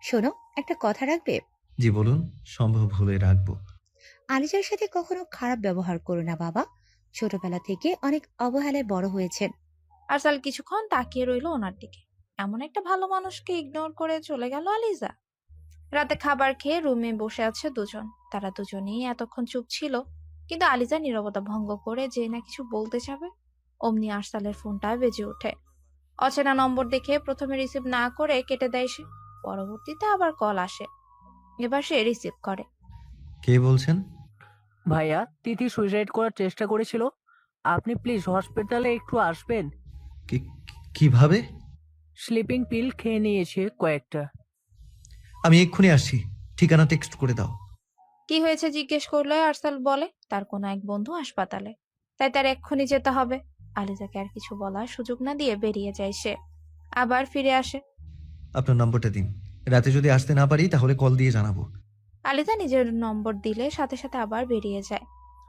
শোনো, একটা কথা রাখবে? জি বলুন, সম্ভব হলে রাখবো। আলিজার সাথে কখনো খারাপ ব্যবহার করো না বাবা। ছোটবেলা থেকে অনেক অবহেলায় বড় হয়েছেন। আরসাল কিছুক্ষণ তাকিয়ে রইল ওনার দিকে। এমন একটা ভালো মানুষকে ইগনোর করে চলে গেল আলিজা। রাতে খাবার খেয়ে রুমে বসে আছে দুজন। তারা দুজনেই এতক্ষণ চুপ ছিল, কিন্তু আলিজা নীরবতা ভঙ্গ করে যে না কিছু বলতে যাবে, অমনি আরসালের ফোনটা বেজে ওঠে। অচেনা নম্বর দেখে প্রথমে রিসিভ না করে কেটে দেয় সে। পরবর্তীতে আবার কল আসে। এবার সে রিসিভ করে। কে বলছেন? ভাইয়া, তিথি সুইসাইড করার চেষ্টা করেছিল। আপনি প্লিজ হসপিটালে একটু আসবেন। কিভাবে? স্লিপিং পিল খেয়ে নিয়েছে কয়েকটা। আমি এক্ষুনি আসছি, ঠিকানা টেক্সট করে দাও। কি হয়েছে জিজ্ঞেস করলে আরসাল বলে তার কোনো এক বন্ধু হাসপাতালে, তাই তার এক্ষুনি যেতে হবে। আলিজাকে আর কিছু বলার সুযোগ না দিয়ে বেরিয়ে যায় সে। আবার ফিরে আসে। আপনার নম্বরটা দিন, রাতে যদি আসতে না পারি তাহলে কল দিয়ে জানাবো। আলিজা নিজের নম্বর দিলে সাথে সাথে আবার বেরিয়ে যায়।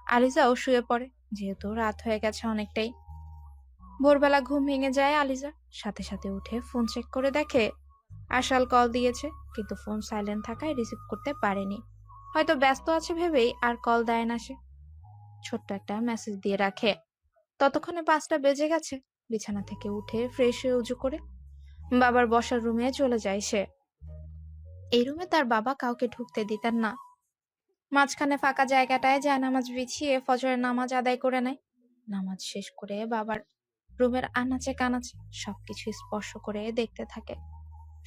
আলিজাও শুয়ে পড়ে, যেহেতু রাত হয়ে গেছে অনেকটাই। ভোরবেলা ঘুম ভেঙে যায় আলিজা। সাথে সাথে উঠে ফোন চেক করে দেখে আশাল কল দিয়েছে, কিন্তু ফোন সাইলেন্ট থাকায় রিসিভ করতে পারেনি। হয়তো ব্যস্ত আছে ভেবেই আর কল দেয় না সে। ছোট্ট একটা মেসেজ দিয়ে রাখে। ততক্ষণে 5টা বেজে গেছে। বিছানা থেকে উঠে ফ্রেশ হয়ে উজু করে বাবার বসার রুমে চলে যায় সে। এই রুমে তার বাবা কাউকে ঢুকতে দিতেন না। মাঝখানে ফাঁকা জায়গাটায় জায়নামাজ বিছিয়ে ফজরের নামাজ আদায় করে নেয়। নামাজ শেষ করে বাবার রুমের আনাচে কানাচে সবকিছু স্পর্শ করে দেখতে থাকে।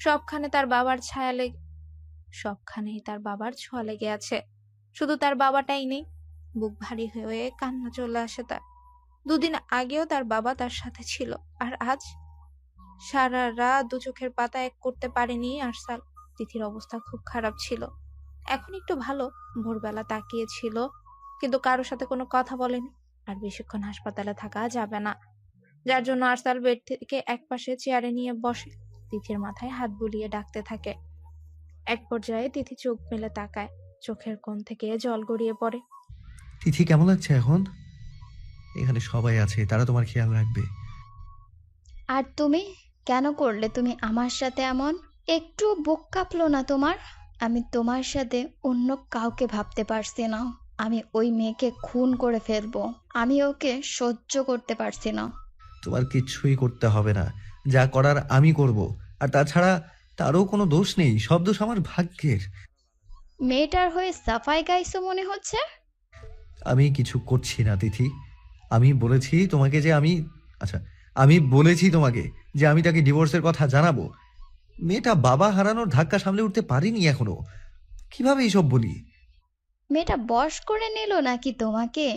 সবখানেই তার বাবার ছোঁয়া লেগে আছে। শুধু তার বাবাটাই নেই। বুক ভারী হয়ে কান্না চলে আসে তার। 2 দিন আগেও তার বাবা তার সাথে ছিল, আর আজ? সারা রাত 2 চোখের পাতা এক করতে পারেনি আরসাল। তিথির অবস্থা খুব খারাপ ছিল। এখন একটু ভালো। ভোরবেলা তাকিয়েছিল, কিন্তু কারোর সাথে কোনো কথা বলেনি। আর বেশিক্ষণ হাসপাতালে থাকা যাবে না, যার জন্য আরসাল বেড থেকে একপাশে চেয়ারে নিয়ে বসে। তিথির মাথায় হাত বুলিয়ে ডাকতে থাকে। এক পর্যায়ে তিথি চোখ মেলে তাকায়। চোখের কোণ থেকে জল গড়িয়ে পড়ে। তিথি কেমন লাগছে এখন? এখানে সবাই আছে, তারা তোমার খেয়াল রাখবে। আর তুমি কেন করলে তুমি আমার সাথে এমন? একটু বুক কাঁপলো না তোমার? আমি তোমার সাথে অন্য কাউকে ভাবতে পারছি না। আমি ওই মেয়েকে খুন করে ফেলবো। আমি ওকে সহ্য করতে পারছি না। তোমার কিচ্ছুই করতে হবে না, যা করার আমি করব। আর তাছাড়া তারও কোনো দোষ নেই, সব দোষ আমার ভাগ্যের। মেয়েটার হয়ে সাফাই গাইছো মনে হচ্ছে। আমি কিছু করছি না তিথি। আমি বলেছি তোমাকে যে আমি আচ্ছা আমি বলেছি তোমাকে যে আমি তাকে ডিভোর্সের কথা জানাবো। মেয়েটা বাবা হারানোর ধাক্কা সামলে উঠতে পারিনি এখনো, কিভাবে এইসব বলি? মেয়েটা বশ করে নিল নাকি তোমাকে?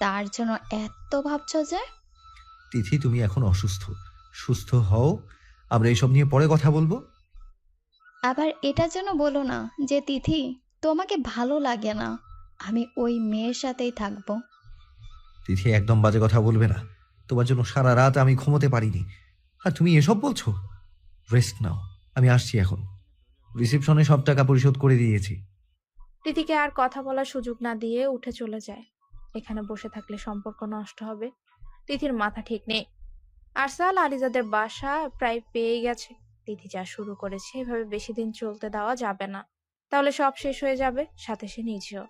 তার জন্য এত ভাবছো যে? তিথি, তুমি এখন অসুস্থ, সুস্থ হও, আমরা এইসব নিয়ে পরে কথা বলবো। আবার এটা যেন বলো না যে তিথি তোমাকে ভালো লাগে না। আমি ওই মেয়ের সাথেই থাকবো। তিথি, একদম বাজে কথা বলবে না। তোমার জন্য সারা রাত আমি ঘুমোতে পারিনি, আর তুমি এসব বলছো? রেস্ট নাও, আমি আসছি এখন। রিসেপশনে সব টাকা পরিশোধ করে দিয়েছি। তিথিকে আর কথা বলার সুযোগ না দিয়ে উঠে চলে যায়। এখানে বসে থাকলে সম্পর্ক নষ্ট হবে। তিথির মাথা ঠিক নেই। আরসাল আলিজাদের বাসা প্রায় পেয়ে গেছে। তিথি যা শুরু করেছে এভাবে বেশি দিন চলতে দেওয়া যাবে না, তাহলে সব শেষ হয়ে যাবে, সাথে সে নিজেও।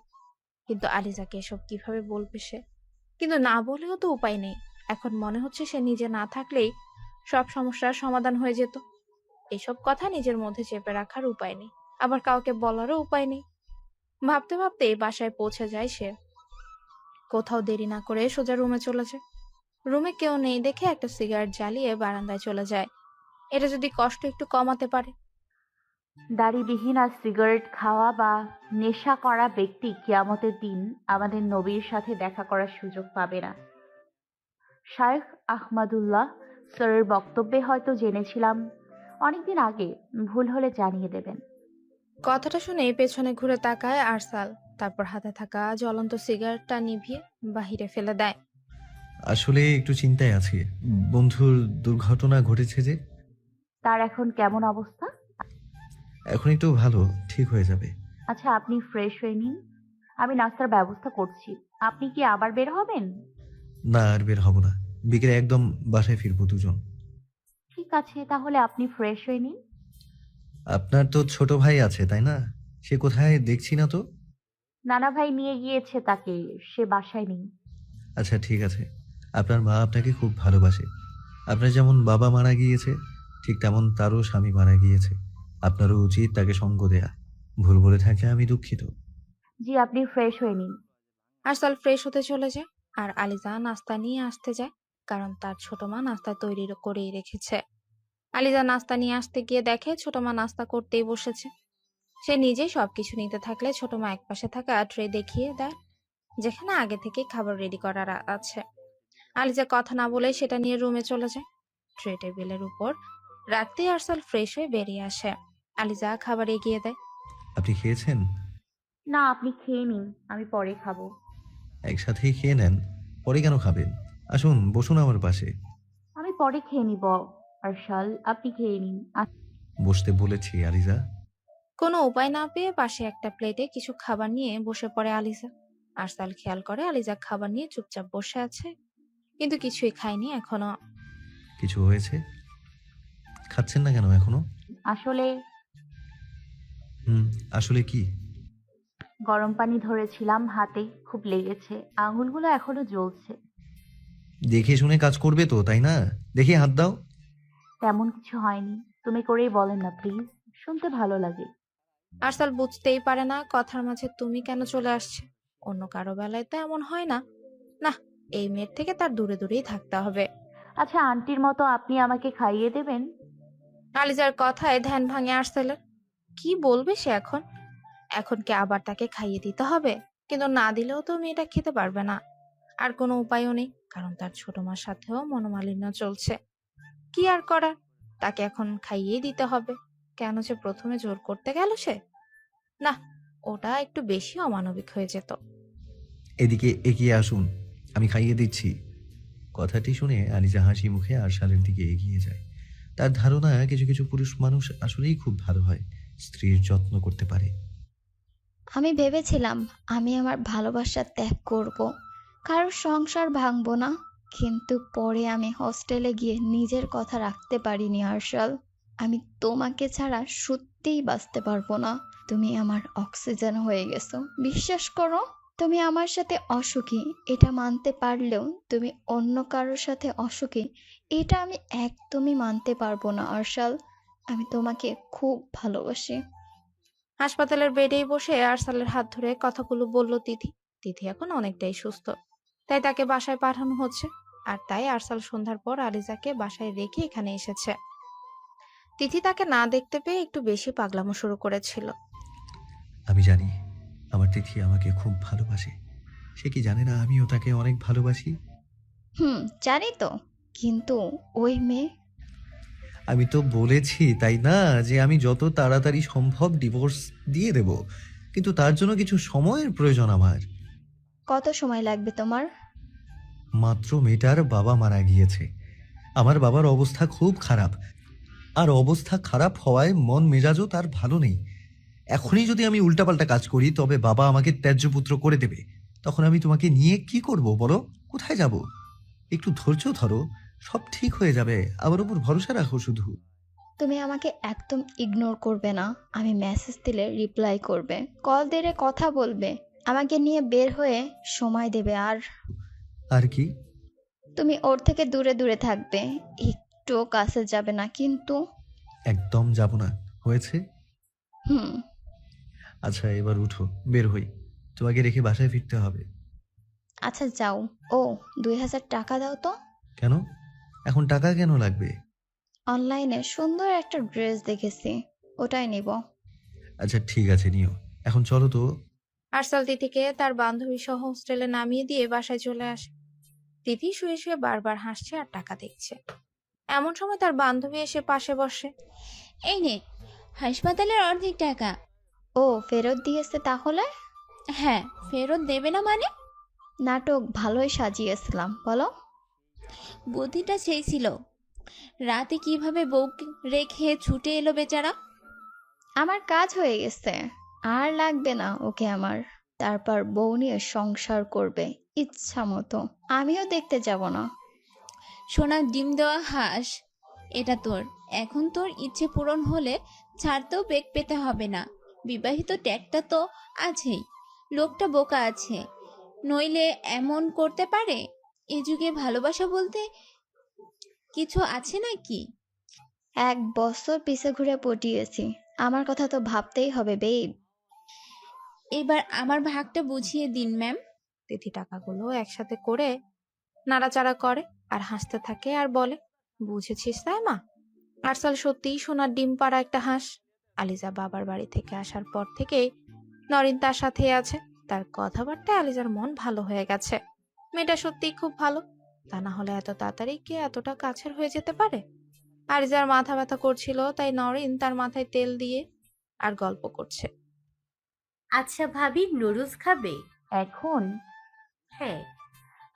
কিন্তু আলিজাকে এসব কিভাবে বলবে সে? কিন্তু না বলেও তো উপায় নেই। এখন মনে হচ্ছে সে নিজে না থাকলেই সব সমস্যার সমাধান হয়ে যেত। এসব কথা নিজের মধ্যে চেপে রাখার উপায় নেই, আবার কাউকে বলারও উপায় নেই। ভাবতে ভাবতে বাসায় পৌঁছে যায় সে। কোথাও দেরি না করে সোজা রুমে চলে যায়। রুমে কেউ নেই দেখে একটা সিগারেট জ্বালিয়ে বারান্দায় চলে যায়। এটা যদি কষ্ট একটু কমাতে পারে। দাড়িবিহীন আর সিগারেট খাওয়া বা নেশা করা ব্যক্তি কিয়ামতের দিন আমাদের নবীর সাথে দেখা করার সুযোগ পাবে না। শায়েখ আহমদুল্লাহ স্যারের বক্তব্যে হয়তো জেনেছিলাম, অনেকদিন আগে, ভুল হলে জানিয়ে দেবেন। কথাটা শুনে পেছনে ঘুরে তাকায় আরসাল, তারপর হাতে থাকা জ্বলন্ত সিগারেটটা নিভিয়ে বাহিরে ফেলে দেয়। আসলে একটু চিন্তায় আছি, বন্ধুর দুর্ঘটনা ঘটেছে যে। তার এখন কেমন অবস্থা? এখন একটু ভালো, ঠিক হয়ে যাবে। আচ্ছা, আপনি ফ্রেশ হয়ে নিন, আমি নাস্তার ব্যবস্থা করছি। আপনি কি আবার বের হবেন? না, আর বের হব না, বিকেলে একদম বাসায় ফিরবো দুজন। ঠিক আছে, তাহলে আপনি ফ্রেশ হয়ে নিন। আপনার তো ছোট ভাই আছে তাই না? সে কোথায় দেখছি না তো। নানা ভাই নিয়ে গিয়েছে তাকে, সে বাসায় নেই। আচ্ছা ঠিক আছে। আপনার মা আপনাকে খুব ভালোবাসে। আপনার যেমন বাবা মারা গিয়েছে, ঠিক তেমন তারও স্বামী মারা গিয়েছে। আপনারও উচিত তাকে সঙ্গ দেয়া। ভুল বলে থাকলে আমি দুঃখিত। জি, আপনি ফ্রেশ হয়ে নিন। আরসাল ফ্রেশ হতে চলে যায় আর আলিজা নাস্তা নিয়ে আসতে যায়, কারণ তার ছোট মা নাস্তা তৈরি করেই রেখেছে। আলিজা নাস্তা নিয়ে আসতে গিয়ে দেখে ছোট মা নাস্তা করতেই বসেছে। সে নিজেই সবকিছু নিতে থাকলে ছোট মা একপাশে থাকা ট্রে দেখিয়ে দেয়, যেখানে আগে থেকে খাবার রেডি করা আছে। আলিজা কথা না বলে সেটা নিয়ে রুমে চলে যায়। ট্রে টেবিলের উপর রাখতেই আরসাল ফ্রেশ হয়ে বেরিয়ে আসে। আলিজা খাবার এগিয়ে দেয়। আপনি খেয়েছেন? না, আপনি খেয়ে নিন, আমি পরে খাবো। একসাথেই খেয়ে নেন, পরে কেন খাবেন? আসুন বসুন আমার পাশে। আমি পরে খেয়ে নিব। আরশাল, আপনি খেয়ে নিন। বসতে বলেছি আলিজা। কোনো উপায় না পেয়ে পাশে একটা প্লেটে কিছু খাবার নিয়ে বসে পড়ে আলিজা। আরসাল খেয়াল করে আলিজা খাবার নিয়ে চুপচাপ বসে আছে, কিন্তু কিছুই খায়নি এখনো। কিছু হয়েছে? খাচ্ছেন না কেন এখনো? আসলে আসলে কি? গরম পানি ধরেছিলাম হাতে, খুব লেগেছে, আঙুলগুলো এখনো জ্বলছে। দেখে শুনে কাজ করবে তো, তাই না? দেখি হাত দাও। তেমন কিছু হয়নি, তুমি করেই বলেন না প্লিজ, শুনতে ভালো লাগে। আরসাল বুঝতেই পারে না কথার মাঝে তুমি কেন চলে আসছে। অন্য কারো বেলায় তো এমন হয় না। না, এই মেয়ের থেকে তার দূরে দূরেই থাকতে হবে। আচ্ছা, আন্টির মতো আপনি আমাকে খাইয়ে দেবেন? আলিজার কথায় ধ্যান ভাঙে আরসালের। কি বলবে সে এখন? এখন কি আবার তাকে খাইয়ে দিতে হবে? কিন্তু না দিলেও তো মেয়েটা খেতে পারবে না। আর কোনো উপায়ও নেই, কারণ তার ছোট মার সাথেও মনোমালিন্য চলছে। কি আর করার, তাকে এখন খাইয়েই দিতে হবে। কেন যে প্রথমে জোর করতে গেল সে? না, ওটা একটু বেশি অমানবিক হয়ে যেত। এদিকে এগিয়ে আসুন, আমি খাইয়ে দিচ্ছি। কথাটি শুনে আলিজা হাসি মুখে আরশালের দিকে এগিয়ে যায়। তার ধারণা কিছু কিছু পুরুষ মানুষ আসলেই খুব ভালো হয়, স্ত্রীর যত্ন করতে পারে। আমি ভেবেছিলাম আমি আমার ভালোবাসা ত্যাগ করব, কারোর সংসার ভাঙবো না। কিন্তু পরে আমি হস্টেলে গিয়ে নিজের কথা রাখতে পারিনি আরশাল। আমি তোমাকে ছাড়া সত্যিই বাঁচতে পারবো না। তুমি আমার অক্সিজেন হয়ে গেছো, বিশ্বাস করো। তুমি আমার সাথে অসুখী এটা মানতে পারলেও তুমি অন্য কারোর সাথে অসুখী এটা আমি একদমই মানতে পারবো না আরশাল। আমি তোমাকে খুব ভালোবাসি। হাসপাতালের বেডেই বসে আরসালের হাত ধরে কথাগুলো বলল তিথি। তিথি এখন অনেকটাই সুস্থ, তাই তাকে বাসায় পাঠানো হচ্ছে। আর তাই আরসাল সন্ধ্যার পর আলিজাকে বাসায় রেখে এখানে এসেছে। তিথি তাকে না দেখতে পেয়ে একটু বেশি পাগলামো শুরু করেছিল। আমি জানি আমার তিথি আমাকে খুব ভালোবাসে। সে কি জানে না আমিও তাকে অনেক ভালোবাসি? জানি তো, কিন্তু ওই মেয়ে। আমি তো বলেছি তাই না যে আমি যত তাড়াতাড়ি সম্ভব ডিভোর্স দিয়ে দেব, কিন্তু তার জন্য কিছু সময়ের প্রয়োজন আমার। কত সময় লাগবে তোমার? মাত্র মেয়েটার বাবা মারা গিয়েছে। আমার বাবার অবস্থা খুব খারাপ, আর অবস্থা খারাপ হওয়ায় মন মেজাজও তার ভালো নেই। এখনই যদি আমি উল্টাপাল্টা কাজ করি তবে বাবা আমাকে ত্যায্য পুত্র করে দেবে। তখন আমি তোমাকে নিয়ে কি করব বলো? কোথায় যাব? একটু ধৈর্য ধরো, সব ঠিক হয়ে যাবে। আমার উপর ভরসা রাখো শুধু। তুমি আমাকে একদম ইগনোর করবে না। আমি মেসেজ দিলে রিপ্লাই করবে, কল দিলে কথা বলবে, আমাকে নিয়ে বের হয়ে সময় দেবে। আর আর কি? তুমি ওর থেকে দূরে দূরে থাকবে, একটু কাছে যাবে না কিন্তু। একদম যাব না, হয়েছে? হুম। আচ্ছা এবার উঠো, বের হই। তোমাকে রেখে বাসায় ফিরতে হবে। আচ্ছা যাও। ও, 2000 টাকা দাও তো। কেন? এখন টাকা কেন লাগবে? অনলাইনে সুন্দর একটা ড্রেস দেখেছি, ওটাই নিব। আচ্ছা ঠিক আছে, নিও। এখন চলো তো। আরসাল তিথিকে তার বান্ধবী সহ হোস্টেলে নামিয়ে দিয়ে বাসায় চলে আসে। তিথি শুয়ে শুয়ে বারবার হাসছে আর টাকা দেখছে। এমন সময় তার বান্ধবী এসে পাশে বসে। এই নে, হাসপাতালের অর্ধেক টাকা। ও, ফেরত দিয়েছে তাহলে? হ্যাঁ, ফেরত দেবে না মানে? নাটক ভালোই সাজিয়েছিলাম, বলো। বুদ্ধিটা সেই ছিল। রাতে কিভাবে বউ রেখে ছুটে এলো বেচারা। আমার কাজ হয়ে গেছে, আর লাগবে না ওকে আমার। তারপর বউ নিয়ে সংসার করবে ইচ্ছা মতো, আমিও দেখতে যাব না। সোনার ডিম দেওয়া হাঁস এটা তোর। এখন তোর ইচ্ছে পূরণ হলে ছাড়তেও বেগ পেতে হবে না। বিবাহিত ট্যাগটা তো আছেই। লোকটা বোকা আছে, নইলে এমন করতে পারে? এ যুগে ভালোবাসা বলতে কিছু আছে নাকি? 1 বছর পিছে ঘুরে পটিয়েছি, আমার কথা তো ভাবতেই হবে বেব। এবার আমার ভাগটা বুঝিয়ে দিন ম্যাম। তিথি টাকাগুলো একসাথে করে নাড়াচাড়া করে আর হাসতে থাকে আর বলে, বুঝেছিস তাই মা? আরসাল সত্যিই সোনার ডিম পাড়া একটা হাঁস। আলিজা বাবার বাড়ি থেকে আসার পর থেকেই নরিন তার সাথে আছে। তার কথাবার্তায় আলিজার মন ভালো হয়ে গেছে। মেয়েটা সত্যিই খুব ভালো, তা না হলে এত তাড়াতাড়ি কে এতটা কাছের হয়ে যেতে পারে? আলিজার মাথা ব্যথা করছিল, তাই নরিন তার মাথায় তেল দিয়ে আর গল্প করছে। আচ্ছা ভাবি, নুডলস খাবে? এখন? হ্যাঁ।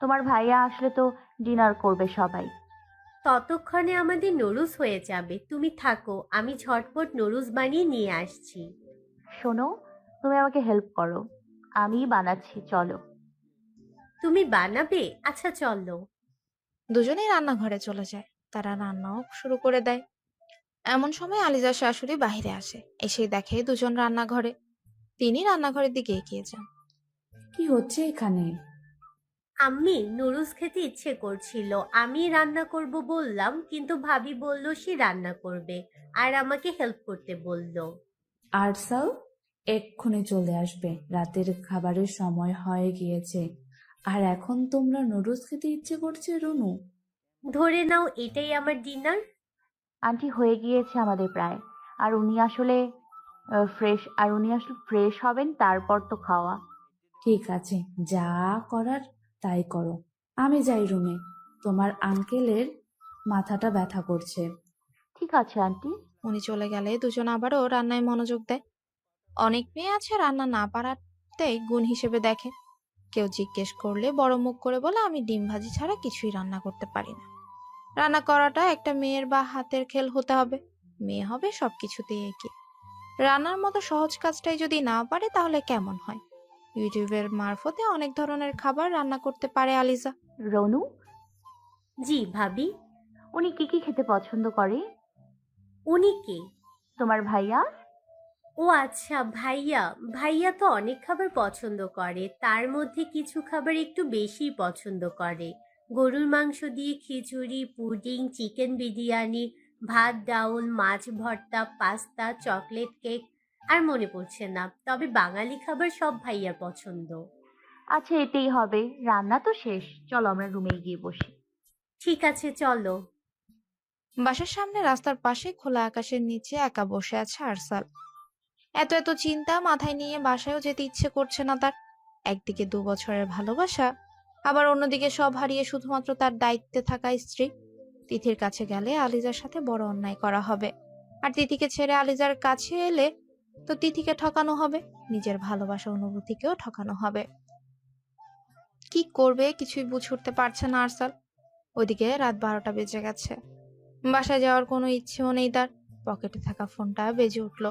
তোমার ভাইয়া আসলে তো ডিনার করবে সবাই। ততক্ষণে আমাদের নুডলস হয়ে যাবে, তুমি থাকো, আমি ঝটপট নুডলস বানিয়ে নিয়ে আসছি। শোনো, তুমি আমাকে হেল্প করো, আমি বানাচ্ছি, চলো। তুমি বানাবে? আচ্ছা চলো। দুজনেই রান্নাঘরে চলে যায়, তারা রান্নাও শুরু করে দেয়। এমন সময় আলিজার শাশুড়ি বাইরে আসে, এসে দেখে দুজন রান্নাঘরে। তিনি রান্নাঘরের দিকে এগিয়ে যান। কি হচ্ছে এখানে? আম্মি, নুডলস খেতে ইচ্ছে করছিল, আমি রান্না করব বললাম, কিন্তু ভাবি বলল সে রান্না করবে আর আমাকে হেল্প করতে বলল। আরসাল এক্ষুনি চলে আসবে, রাতের খাবারের সময় হয়ে গিয়েছে। আর এখন তোমরা নুডলস খেতে ইচ্ছে করছে রুনু? ধরে নাও এটাই আমার ডিনার। আন্টি, হয়ে গিয়েছে আমাদের প্রায়। আর উনি আসলে ফ্রেশ হবেন, তারপর তো খাওয়া। ঠিক আছে, যা করার তাই করো। আমি যাই রুমে, তোমার আঙ্কেলের মাথাটা ব্যথা করছে। ঠিক আছে আন্টি। উনি চলে গেলে দুজন আবারও রান্নায় মনোযোগ দেয়। অনেক মেয়ে আছে রান্না না পারাতেই গুণ হিসেবে দেখে। কেউ জিজ্ঞেস করলে বড় মুখ করে বলে, আমি ডিম ভাজি ছাড়া কিছুই রান্না করতে পারি না। রান্না করাটা একটা মেয়ের বা হাতের খেল হতে হবে। মেয়ে হবে সবকিছুতেই এগিয়ে। রান্নার মতো সহজ কাজটাই যদি না পারে তাহলে কেমন হয়? ইউটিউবের মারফতে অনেক ধরনের খাবার রান্না করতে পারে আলিজা। রনু, জি ভাবি। উনি কি কি খেতে পছন্দ করে? উনি কে? তোমার ভাইয়া। ও আচ্ছা, ভাইয়া। ভাইয়া তো অনেক খাবার পছন্দ করে, তার মধ্যে কিছু খাবার একটু বেশি পছন্দ করে। গরুর মাংস দিয়ে খিচুড়ি, পুডিং, চিকেন বিরিয়ানি, ভাত, ডাউল, মাছ ভর্তা, পাস্তা, চকলেট কেক, আর মনে পড়ছে না। তবে বাঙালি খাবার সব ভাইয়ার পছন্দ। আচ্ছা, এটাই হবে। রান্না তো শেষ, চলো আমরা রুমে গিয়ে বসি। ঠিক আছে, চলো। বাসার সামনে রাস্তার পাশে খোলা আকাশের নিচে একা বসে আছে আরসাল। এত এত চিন্তা মাথায় নিয়ে বাসায়ও যেতে ইচ্ছে করছে না তার। একদিকে 2 বছরের ভালোবাসা, আবার অন্যদিকে সব হারিয়ে শুধুমাত্র তার দায়িত্বে থাকা স্ত্রী। তিথির কাছে গেলে আলিজার সাথে বড় অন্যায় করা হবে, আর তিথিকে ছেড়ে আলিজার কাছে এলে তো তিথিকে ঠকানো হবে, নিজের ভালোবাসা অনুভূতিকেও ঠকানো হবে। কি করবে কিছুই বুঝে উঠতে পারছে না আরসাল। ওইদিকে রাত 12টা বেজে গেছে। বাসায় যাওয়ার কোনো ইচ্ছেও নেই তার। পকেটে থাকা ফোনটা বেজে উঠলো।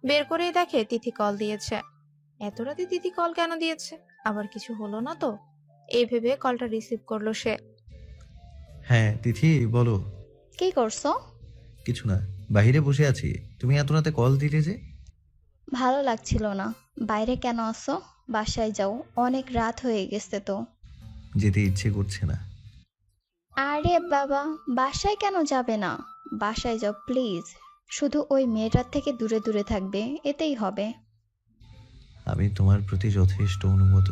বের করেই দেখে তিথি কল দিয়েছে। এত রাতে তিথি কল কেন দিয়েছে? আবার কিছু হলো না তো? এই ভেবে কলটা রিসিভ করলো সে। হ্যাঁ তিথি, বলো। কি করছো? কিছু না, বাইরে বসে আছি। তুমি এত রাতে কল দিলে যে? ভালো লাগছিল না। বাইরে কেন আসো? বাসায় যাও, অনেক রাত হয়ে গেছে তো। যেতে ইচ্ছে করছে না। আরে বাবা, বাসায় কেন যাবে না? বাসায় যাও প্লিজ। শুধু ওই মেয়েটার থেকে দূরে দূরে থাকবে, এতেই হবে। আমি তোমার প্রতি যথেষ্ট অনুগত।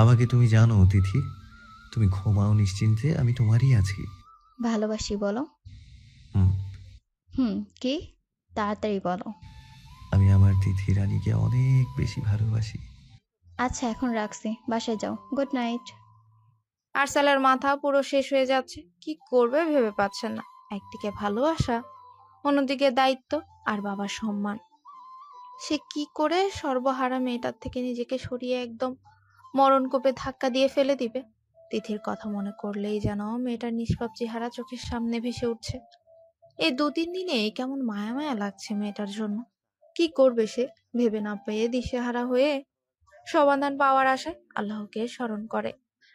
আমাকে তুমি জানো তিথি। তুমি ঘুমাও নিশ্চিন্তে, আমি তোমারই আছি। ভালোবাসি বলো। হুম। কি? তাড়াতাড়ি বলো। আমি আমার তিথি রানীকে অনেক বেশি ভালোবাসি। আচ্ছা, এখন রাখছি, বাসায় যাও, গুড নাইট। আরসালের মাথা পুরো শেষ হয়ে যাচ্ছে। কি করবে ভেবে পাচ্ছে না। একদিকে ভালোবাসা, অন্যদিকে দায়িত্ব, আর বাবার সম্মান। সে কি করে সর্বহারা মেয়েটার থেকে নিজেকে সরিয়ে একদম মরণ কোপে ধাক্কা দিয়ে ফেলে দিবে? তিথির কথা মনে করলেই যেন মেয়েটার নিষ্পাপ চেহারা চোখের সামনে ভেসে উঠছে। এই 2-3 দিনে কেমন মায়া মায়া লাগছে মেয়েটার জন্য। কি করবে সে ভেবে না পেয়ে দিশেহারা হয়ে সমাধান পাওয়ার আশায় আল্লাহকে স্মরণ করে।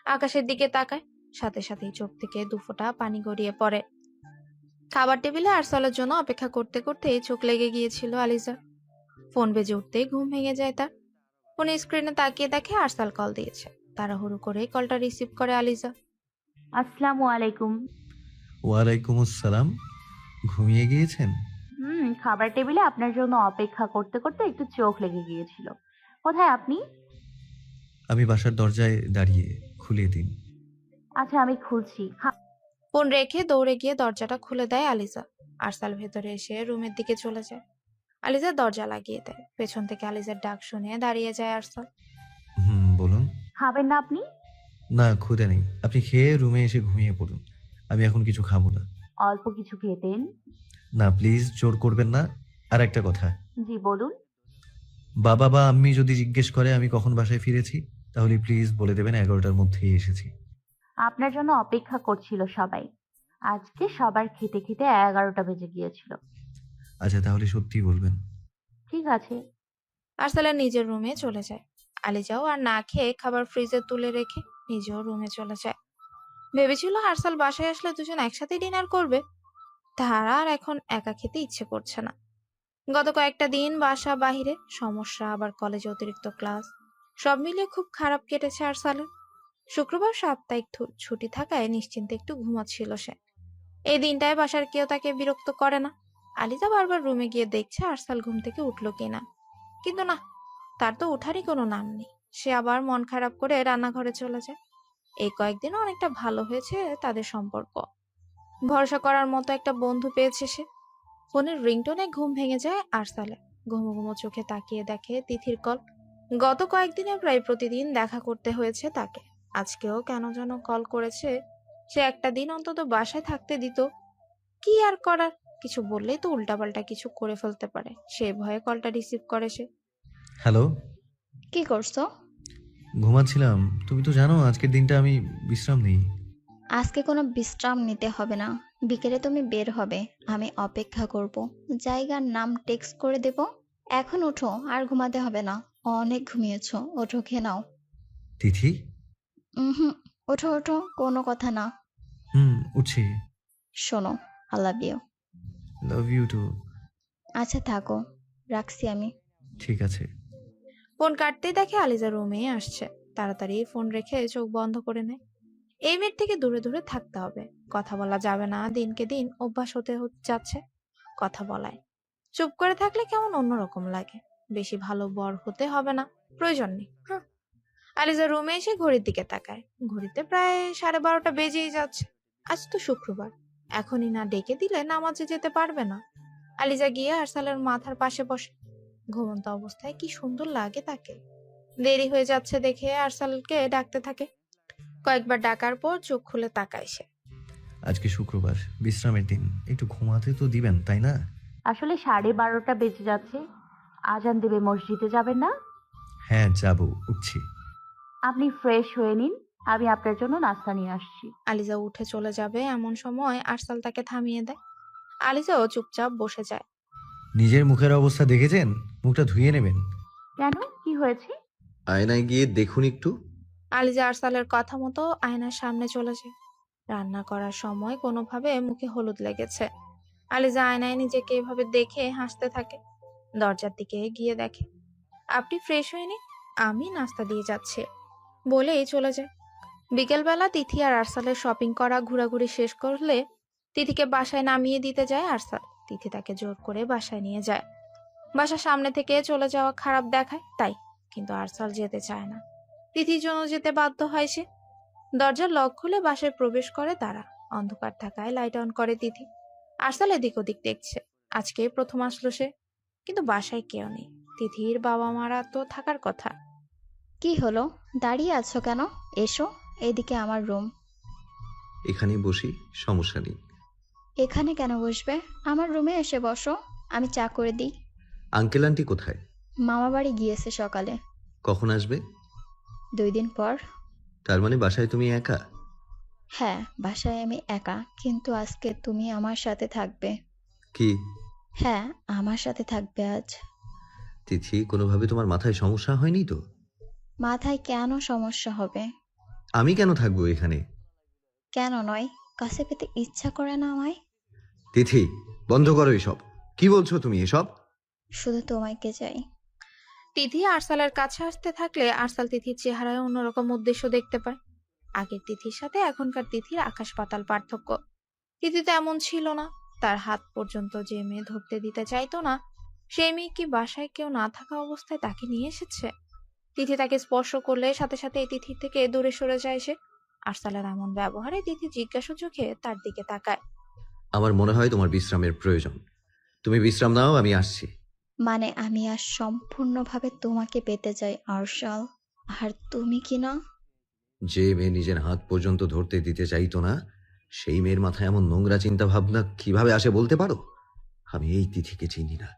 আকাশের দিকে তাকায়, সাথে সাথেই চোখ থেকে 2 ফোঁটা পানি গড়িয়ে পড়ে। খাবার টেবিলে আরসালের জন্য অপেক্ষা করতে করতে চোখ লেগে গিয়েছিল আলিজার। ফোন বেজে উঠতেই ঘুম ভেঙে যায় তার। ফোনের স্ক্রিনে তাকিয়ে দেখে আরসাল কল দিয়েছে। তাড়াহুড়ো করে কলটা রিসিভ করে আলিজা। আসসালামু আলাইকুম। ওয়ালাইকুম আসসালাম। ঘুমিয়ে গিয়েছেন? খাবার টেবিলে আপনার জন্য অপেক্ষা করতে করতে একটু চোখ লেগে গিয়েছিল। কোথায় আপনি? আমি বাসার দরজায় দাঁড়িয়ে, খুলে দিন। আচ্ছা, আমি খুলছি। ফোন রেখে দৌড়ে গিয়ে দরজাটা খুলে দেয় আলিজা। আরসাল ভেতরে এসে রুমের দিকে চলে যায়। আলিজা দরজা লাগিয়ে দেয়। পেছন থেকে আলিজার ডাক শুনে দাঁড়িয়ে যায় আরসাল। বলুন। খাবেন না আপনি? না, ক্ষুধা নেই। আপনি খেয়ে রুমে এসে ঘুমিয়ে পড়ুন। আমি এখন কিছু খাবো না। অল্প কিছু খেতেন। না প্লিজ, জোর করবেন না। আর একটা কথা, জি বলুন। বাবা বা আম্মি যদি জিজ্ঞেস করে আমি কখন বাসায় ফিরেছি, তাহলে প্লিজ বলে দেবেন 11টার মধ্যেই এসেছি। আপনার জন্য অপেক্ষা করছিল সবাই। আজকে সবার খেতে খেতে 11টা বেজে গিয়েছিল। আচ্ছা, তাহলে সত্যি বলবেন। ঠিক আছে। আরসালের নিজের রুমে চলে যায়। আলিজাও আর না খেয়ে খাবার ফ্রিজে তুলে রেখে নিজেও রুমে চলে যায়। ভেবেছিল আরসাল বাসায় আসলে দুজন একসাথে ডিনার করবে। তার আর এখন একা খেতে ইচ্ছে করছে না। গত কয়েকটা দিন বাসা বাহিরে সমস্যা, আবার কলেজে অতিরিক্ত ক্লাস, সব মিলিয়ে খুব খারাপ কেটেছে আরসালের। শুক্রবার সাপ্তাহিক ছুটি থাকায় নিশ্চিন্তে একটু ঘুমাচ্ছিল সে। এই দিনটায় বাসার কেউ তাকে বিরক্ত করে না। আলিজা বারবার রুমে গিয়ে দেখছে আরসাল ঘুম থেকে উঠলো কিনা, কিন্তু না, তার তো ওঠারই কোনো নাম নেই। সে আবার মন খারাপ করে রান্নাঘরে চলে যায়। এই কয়েকদিন অনেকটা ভালো হয়েছে তাদের সম্পর্ক। ভরসা করার মতো একটা বন্ধু পেয়েছে সে। ফোনের রিংটোনে ঘুম ভেঙে যায় আরসালে। ঘুমো ঘুমো চোখে তাকিয়ে দেখে তিথির কল। গত কয়েকদিনে প্রায় প্রতিদিন দেখা করতে হয়েছে তাকে। আজকেও কেন যেন কল করেছে। সে একটা দিন অন্তত বাসায় থাকতে দিত। কি আর করার, কিছু বললেই তো উল্টাপাল্টা কিছু করে ফেলতে পারে। সে ভয়ে কলটা রিসিভ করে সে। হ্যালো। কি করছো? ঘুমাচ্ছিলাম। তুমি তো জানো আজকের দিনটা আমি বিশ্রাম নেই। আজকে কোনো বিশ্রাম নিতে হবে না। বিকেলে তুমি বের হবে, আমি অপেক্ষা করব। জায়গার নাম টেক্সট করে দেব। এখন ওঠো, আর ঘুমাতে হবে না। অনেক ঘুমিয়েছো, ওঠো, খেয়ে নাও। তিথি। ওঠো ওঠো, কোনো কথা না। উঠছি। শোনো, I love you. Love you too. আচ্ছা থাকো, রাখছি আমি। ঠিক আছে। ফোন কাটতেই দেখে আলিজা রুমে আসছে। তাড়াতাড়ি ফোন রেখে চোখ বন্ধ করে নেয়। এই মেয়ের থেকে দূরে দূরে থাকতে হবে। কথা বলা যাবে না, দিনকে দিন অভ্যাস হতে যাচ্ছে কথা বলায়। চুপ করে থাকলে কেমন অন্যরকম লাগে। বেশি ভালো বর হতে হবে না, প্রয়োজন নেই। হ্যাঁ। আলিজা রুমে এসে ঘড়ির দিকে তাকায়। ঘড়িতে প্রায় 12:30 বেজেই যাচ্ছে। আজ তো শুক্রবার, এখনই না ডেকে দিলে নামাজে যেতে পারবে না। আলিজা গিয়ে আরসালের মাথার পাশে বসে। ঘুমন্ত অবস্থায় কি সুন্দর লাগে তাকে। দেরি হয়ে যাচ্ছে দেখে আরসালকে ডাকতে থাকে। কয়েকবার ডাকার পর চোখ খুলে তাকায় সে। আজকে শুক্রবার, বিশ্রামের দিন, একটু ঘুমাতে তো দিবেন তাই না? আসলে 12:30 বেজে যাচ্ছে, আজান দেবে, মসজিদে যাবেন না? হ্যাঁ যাব, উঠছি। আপনি ফ্রেশ হয়ে নিন, আমি আপনার জন্য নাস্তা নিয়ে আসছি। আলিজা উঠে চলে যাবে এমন সময় আরসাল তাকে থামিয়ে দেয়। আলিজাও চুপচাপ বসে যায়। নিজের মুখের অবস্থা দেখেছেন? মুখটা ধুয়ে নেবেন। কেন, কি হয়েছে? আয়নায় গিয়ে দেখুন একটু। আলিজা আরসালের কথা মতো আয়নার সামনে চলে যায়। রান্না করার সময় কোনোভাবে মুখে হলুদ লেগেছে। আলিজা আয়নায় নিজেকে এভাবে দেখে হাসতে থাকে। দরজার দিকে গিয়ে দেখে। আপনি ফ্রেশ হয়ে নিন, আমি নাস্তা দিয়ে যাচ্ছি বলেই চলে যায়। বিকেলবেলা তিথি আর আরসালের শপিং করা ঘোরাঘুরি শেষ করলে তিথিকে বাসায় নামিয়ে দিতে যায় আরসাল। তিথি তাকে জোর করে বাসায় নিয়ে যায়। বাসার সামনে থেকে চলে যাওয়া খারাপ দেখায় তাই, কিন্তু আরসাল যেতে চায় না। তিথির জন্য যেতে বাধ্য হয় সে। দরজার লক খুলে বাসায় প্রবেশ করে তারা। অন্ধকার থাকায় লাইট অন করে তিথি। আরসাল এদিক ওদিক দেখছে। আজকে প্রথম আসলো সে, কিন্তু বাসায় কেউ নেই। তিথির বাবা মারা তো থাকার কথা। কি হলো, দাঁড়িয়ে আছো কেন? এসো, এদিকে আমার রুম। এখানেই বসি, সমস্যা নেই। এখানে কেন বসবে? আমার রুমে এসে বসো, আমি চা করে দিই। আঙ্কেল আন্টি কোথায়? মামা বাড়ি গিয়েছে সকালে। কখন আসবে? 2 দিন পর। তার মানে বাসায় তুমি একা? হ্যাঁ, বাসায় আমি একা, কিন্তু আজকে তুমি আমার সাথে থাকবে। কি? হ্যাঁ, আমার সাথে থাকবে আজ। তিথি, কোনোভাবে তোমার মাথায় সমস্যা হয়নি তো? মাথায় কেন সমস্যা হবে? আমি কেন থাকবো এখানে? কেন নয়, কাছে পেতে ইচ্ছা করে না আমায়? তিথি, বন্ধ করো এসব। কি বলছো তুমি এসব? শুধু তোমাকে চাই। তিথি আরসালের কাছে আসতে থাকলে আরসাল তিথির চেহারায় অন্যরকম উদ্দেশ্য দেখতে পায়। আগের তিথির সাথে এখনকার তিথির আকাশ পাতাল পার্থক্য। তিথি তো এমন ছিল না। তার হাত পর্যন্ত যে মেয়ে ধরতে দিতে চাইতো না, সেই মেয়ে কি বাসায় কেউ না থাকা অবস্থায় তাকে নিয়ে এসেছে? তিথি তাকে স্পর্শ করলে সাথে সাথে এই তিথির থেকে দূরে সরে যায় সে। আরসালের এমন ব্যবহারে তিথি জিজ্ঞাসা চোখে তার দিকে তাকায়। আমার মনে হয় তোমার বিশ্রামের প্রয়োজন। তুমি বিশ্রাম নাও, আমি আসছি। মানে আমি আজ সম্পূর্ণভাবে তোমাকে পেতে চাই আরশাল। আর তুমি কি না? যে মেয়ে নিজের হাত পর্যন্ত ধরতে দিতে চাইতো না, সেই মেয়ের মাথায় এমন নোংরা চিন্তা ভাবনা কিভাবে আসে বলতে পারো? আমি এই তিথিকে চিনি না,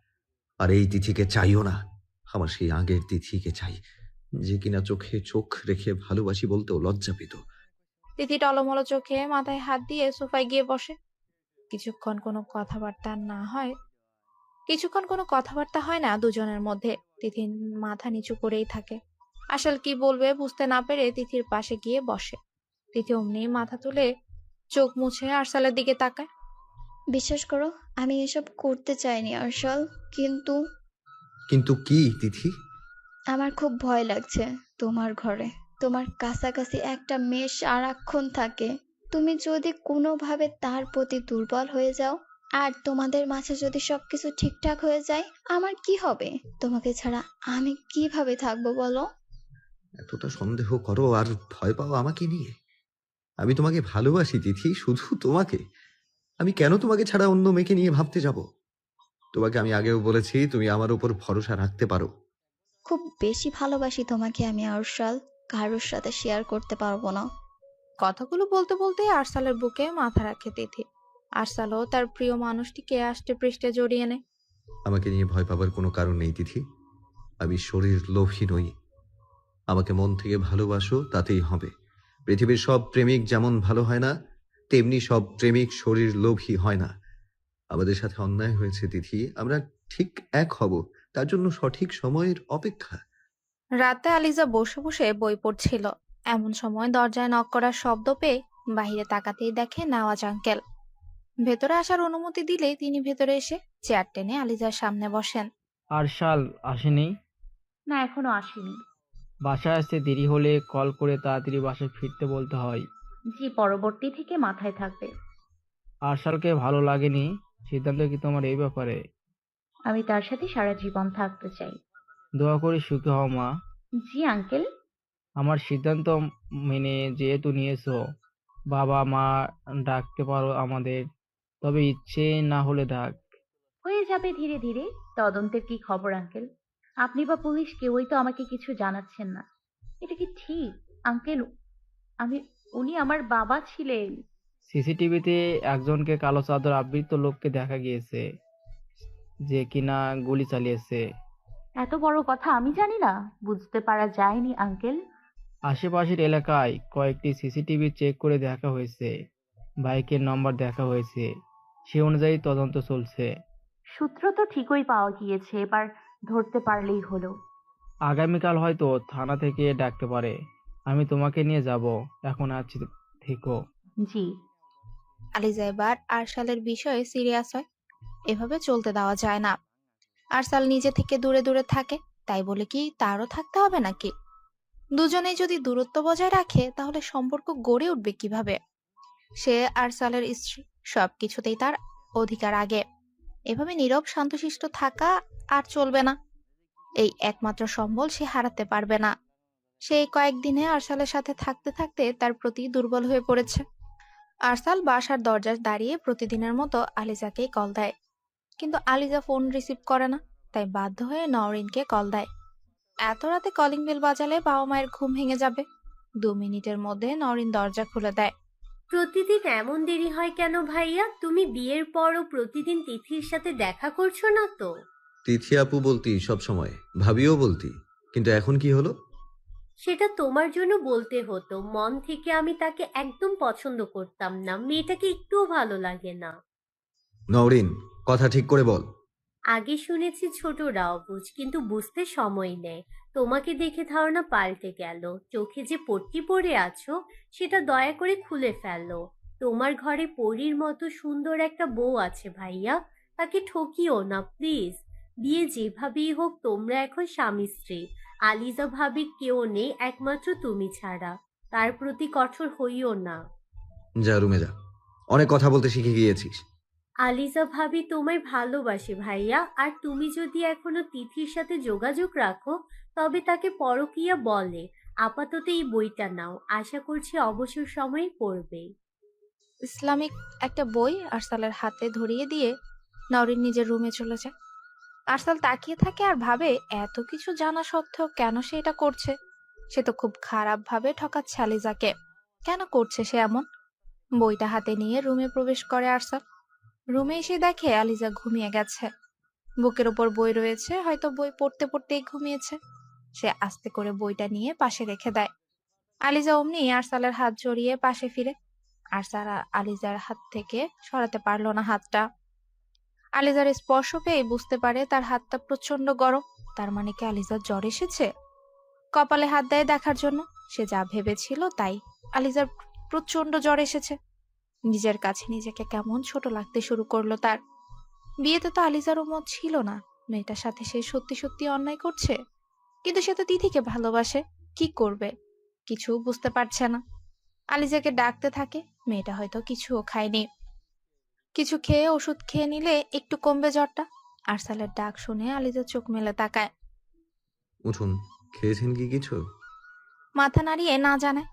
আর এই তিথিকে চাইও না। আমার সেই আগের তিথিকে চাই, যে কিনা চোখে চোখ রেখে ভালোবাসি বলতেও লজ্জা পেত। তিথি টলমলো চোখে মাথায় হাত দিয়ে সোফায় গিয়ে বসে। কিছুক্ষণ কোনো কথাবার্তা হয় না দুজনের মধ্যে। তিথি মাথা নিচু করেই থাকে। আসল কি বলবে বুঝতে না পেরে তিথির পাশে গিয়ে বসে। তিথি অমনি মাথা তুলে চোখ মুছে আরসালের দিকে তাকায়। বিশ্বাস করো, আমি এসব করতে চাইনি আরশাল, কিন্তু কিন্তু কি তিথি? আমার খুব ভয় লাগছে। তোমার ঘরে তোমার কাছাকাছি একটা মেয়ে সারাক্ষণ থাকে। তুমি যদি কোনোভাবে তার প্রতি দুর্বল হয়ে যাও, আর তোমাদের মাঝে যদি সবকিছু ঠিকঠাক হয়ে যায়, আমার কি হবে? তোমাকে ছাড়া আমি কিভাবে থাকবো বলো? এতটা সন্দেহ করো আর ভয় পাও আমাকে নিয়ে? আমি তোমাকে ভালোবাসি তিথি, শুধু তোমাকে। আমি কেন তোমাকে ছাড়া অন্য মেয়েকে নিয়ে ভাবতে যাব? তোমাকে আমি আগেও বলেছি, তুমি আমার উপর ভরসা রাখতে পারো। খুব বেশি ভালোবাসি তোমাকে আমি আরশাল, কারোর সাথে শেয়ার করতে পারবো না। কথাগুলো বলতে বলতে আরসালের বুকে মাথা রাখে তিথি। আরসালও তার প্রিয় মানুষটিকে আষ্টে পৃষ্ঠে জড়িয়ে নেয়। আমাকে নিয়ে ভয় পাবার কোনো কারণ নেই তিথি। আমি শরীর লোভী নই। আমাকে মন থেকে ভালোবাসো, তাতেই হবে। পৃথিবীর সব প্রেমিক যেমন ভালো হয় না, তেমনি সব প্রেমিক শরীর লোভী হয় না। আমাদের সাথে অন্যায় হয়েছে তিথি, আমরা ঠিক এক হব, তার জন্য সঠিক সময়ের অপেক্ষা। রাতে আলিজা বসে বসে বই পড়ছিল। এমন সময় দরজায় নক করার শব্দ পেয়ে বাহিরে তাকাতেই দেখে নওয়াজ আঙ্কেল। ভেতরে আসার অনুমতি দিলে তিনি ভেতরে এসে চেয়ার টেনে আলিজার সামনে বসেন। আরশাল আসেনি? না, এখনো আসেনি। বাসায় আসতে দেরি হলে কল করে তাড়াতাড়ি বাসায় ফিরতে বলতে হয়। জি, পরবর্তী থেকে মাথায় থাকবে। আরশালকে ভালো লাগেনি? সিদ্ধান্ত কি তোমার এই ব্যাপারে? আমি তার সাথে সারা জীবন থাকতে চাই। দোয়া করি সুখী হও মা। জি আঙ্কেল। আমার সিদ্ধান্ত মেনে যেহেতু নিয়েছো, বাবা মা ডাকতে পারো আমাদের, তবে ইচ্ছে না হলে ডাক। হয়ে যাবে ধীরে ধীরে। তদন্তের কি খবর আঙ্কেল? আপনি বা পুলিশ কেউই তো আমাকে কিছু জানাচ্ছেন না। এটা কি ঠিক আঙ্কেল? আমি উনি আমার বাবা ছিলেন। সিসিটিভিতে একজনকে কালো চাদর আবৃত লোককে দেখা গিয়েছে, যে কিনা গুলি চালিয়েছে। এত বড় কথা আমি জানি না, বুঝতে পারা যায়নি আঙ্কেল। আশেপাশের এলাকায় কয়েকটি সিসিটিভি চেক করে দেখা হয়েছে, বাইকের নম্বর দেখা হয়েছে, সে অনুযায়ী তদন্ত চলছে। সূত্র তো ঠিকই পাওয়া গিয়েছে, এবার ধরতে পারলেই হলো। আগামীকাল হয়তো থানা থেকে ডাকতে পারে। আমি তোমাকে নিয়ে যাব, এখন আছি, থেকো। জি। আলিজা এবার আরশালের বিষয়ে সিরিয়াস হয়। এভাবে চলতে দেওয়া যায় না। আরশাল নিজে থেকে দূরে দূরে থাকে, তাই বলে কি তারও থাকতে হবে নাকি? দুজনেই যদি দূরত্ব বজায় রাখে তাহলে সম্পর্ক গড়ে উঠবে কিভাবে? সে আরশালের স্ত্রী, সবকিছুতেই তার অধিকার আগে। এভাবে নীরব শান্তশিষ্ট থাকা আর চলবে না। এই একমাত্র সম্বল সে হারাতে পারবে না। সেই কয়েকদিনে আরশালের সাথে থাকতে থাকতে তার প্রতি দুর্বল হয়ে পড়েছে। আরশাল বাসার দরজায় দাঁড়িয়ে প্রতিদিনের মতো আলিজাকেই কল দেয়, কিন্তু আলিজা ফোন রিসিভ করে না। তাই বাধ্য হয়ে নওরিনকে কল দেয়। এত রাতে কলিং বেল বাজালে বাবা মায়ের ঘুম ভেঙে যাবে। 2 মিনিটের মধ্যে নওরিন দরজা খুলে দেয়। প্রতিদিন এমন দেরি হয় কেন ভাইয়া? তুমি বিয়ের পরও প্রতিদিন তিথির সাথে দেখা করছো না তো? তিথি আপু বলতি সব সময়, ভাবিও বলতি, কিন্তু এখন কি হলো? সেটা তোমার জন্য বলতে হতো। মন থেকে আমি তাকে একদম পছন্দ করতাম না, মেয়েটাকে একটুও ভালো লাগে না। নওরিন, কথা ঠিক করে বল। আগে শুনেছি ছোটরা অবুঝ, কিন্তু বুঝতে সময় নেয়। তোমাকে দেখে ধারণা পাল্টে গেল। চোখে যে পট্টি পরে আছো সেটা দয়া করে খুলে ফেলো। তোমার ঘরে পরীর মতো সুন্দর একটা বউ আছে ভাইয়া, তাকে ঠকিও না প্লিজ। বিয়ে যেভাবেই হোক তোমরা এখন স্বামী স্ত্রী। আলিজা ভাবির কেউ নেই একমাত্র তুমি ছাড়া। তার প্রতি কঠোর হইও না। যা রুমে যা, অনেক কথা বলতে শিখে গিয়েছিস। আলিজা ভাবি তোমায় ভালোবাসে ভাইয়া, আর তুমি যদি এখনো তিথির সাথে যোগাযোগ রাখো তবে তাকে পরকীয়া বলে। আপাতত এই বইটা নাও, আশা করছি অবসর সময়ে পড়বে। ইসলামিক একটা বই আরশালের হাতে ধরিয়ে দিয়ে নওরিন নিজের রুমে চলে যায়। আরশাল তাকিয়ে থাকে আর ভাবে, এত কিছু জানা সত্ত্বেও কেন সে এটা করছে? সে তো খুব খারাপ ভাবে ঠকাচ্ছে আলিজাকে। কেন করছে সে এমন? বইটা হাতে নিয়ে রুমে প্রবেশ করে আরশাল। রুমে এসে দেখে আলিজা ঘুমিয়ে গেছে। বুকের ওপর বই রয়েছে, হয়তো বই পড়তে পড়তেই ঘুমিয়েছে। সে আস্তে করে বইটা নিয়ে পাশে রেখে দেয়। আলিজা অমনি আরশালের হাত জড়িয়ে পাশে ফিরে। আরশাল আলিজার হাত থেকে সরাতে পারলো না হাতটা। আলিজার স্পর্শ পেয়ে বুঝতে পারে তার হাতটা প্রচন্ড গরম। তার মানে কি আলিজার জ্বর এসেছে? কপালে হাত দেয় দেখার জন্য। সে যা ভেবেছিল তাই, আলিজার প্রচন্ড জ্বর এসেছে। নিজের কাছে নিজেকে কেমন ছোট লাগতে শুরু করলো তার। বিয়েতে তো আলিজারও মত ছিল না মেয়েটার সাথে সে সত্যি সত্যি অন্যায় করছে, কিন্তু সে তো তিথিকে ভালোবাসে। কি করবে কিছু বুঝতে পারছে না। আলিজাকে ডাকতে থাকে। মেয়েটা হয়তো কিছুও খায়নি। কিছু খেয়ে ওষুধ খেয়ে নিলে একটু কমবে জ্বরটা। আরশালের ডাক শুনে আলিজা চোখ মেলে তাকায়। উঠুন, খেয়েছেন কি কিছু? মাথা নাড়িয়ে না জানায়।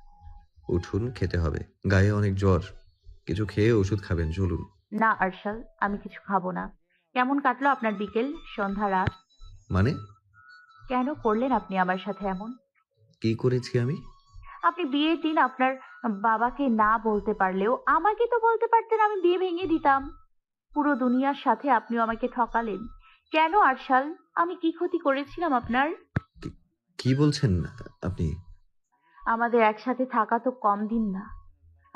উঠুন, খেতে হবে, গায়ে অনেক জ্বর, কিছু খেয়ে ওষুধ খাবেন, চলুন। না আরশাল, আমি কিছু খাবো না। কেমন কাটলো আপনার বিকেল, সন্ধ্যা, রাত? মানে? কেন করলেন আপনি আমার সাথে এমন? কি করেছি আমি? আপনি বিয়ের দিন আপনার বাবাকে না বলতে পারলেও আমাকে তো বলতে পারতেন, আমি বিয়ে ভেঙে দিতাম। পুরো দুনিয়ার সাথে আপনিও আমাকে ঠকালেন। কেন আরশাল? আমি কি ক্ষতি করেছিলাম আপনার? কি বলছেন আপনি? আমাদের একসাথে থাকা তো কম দিন না।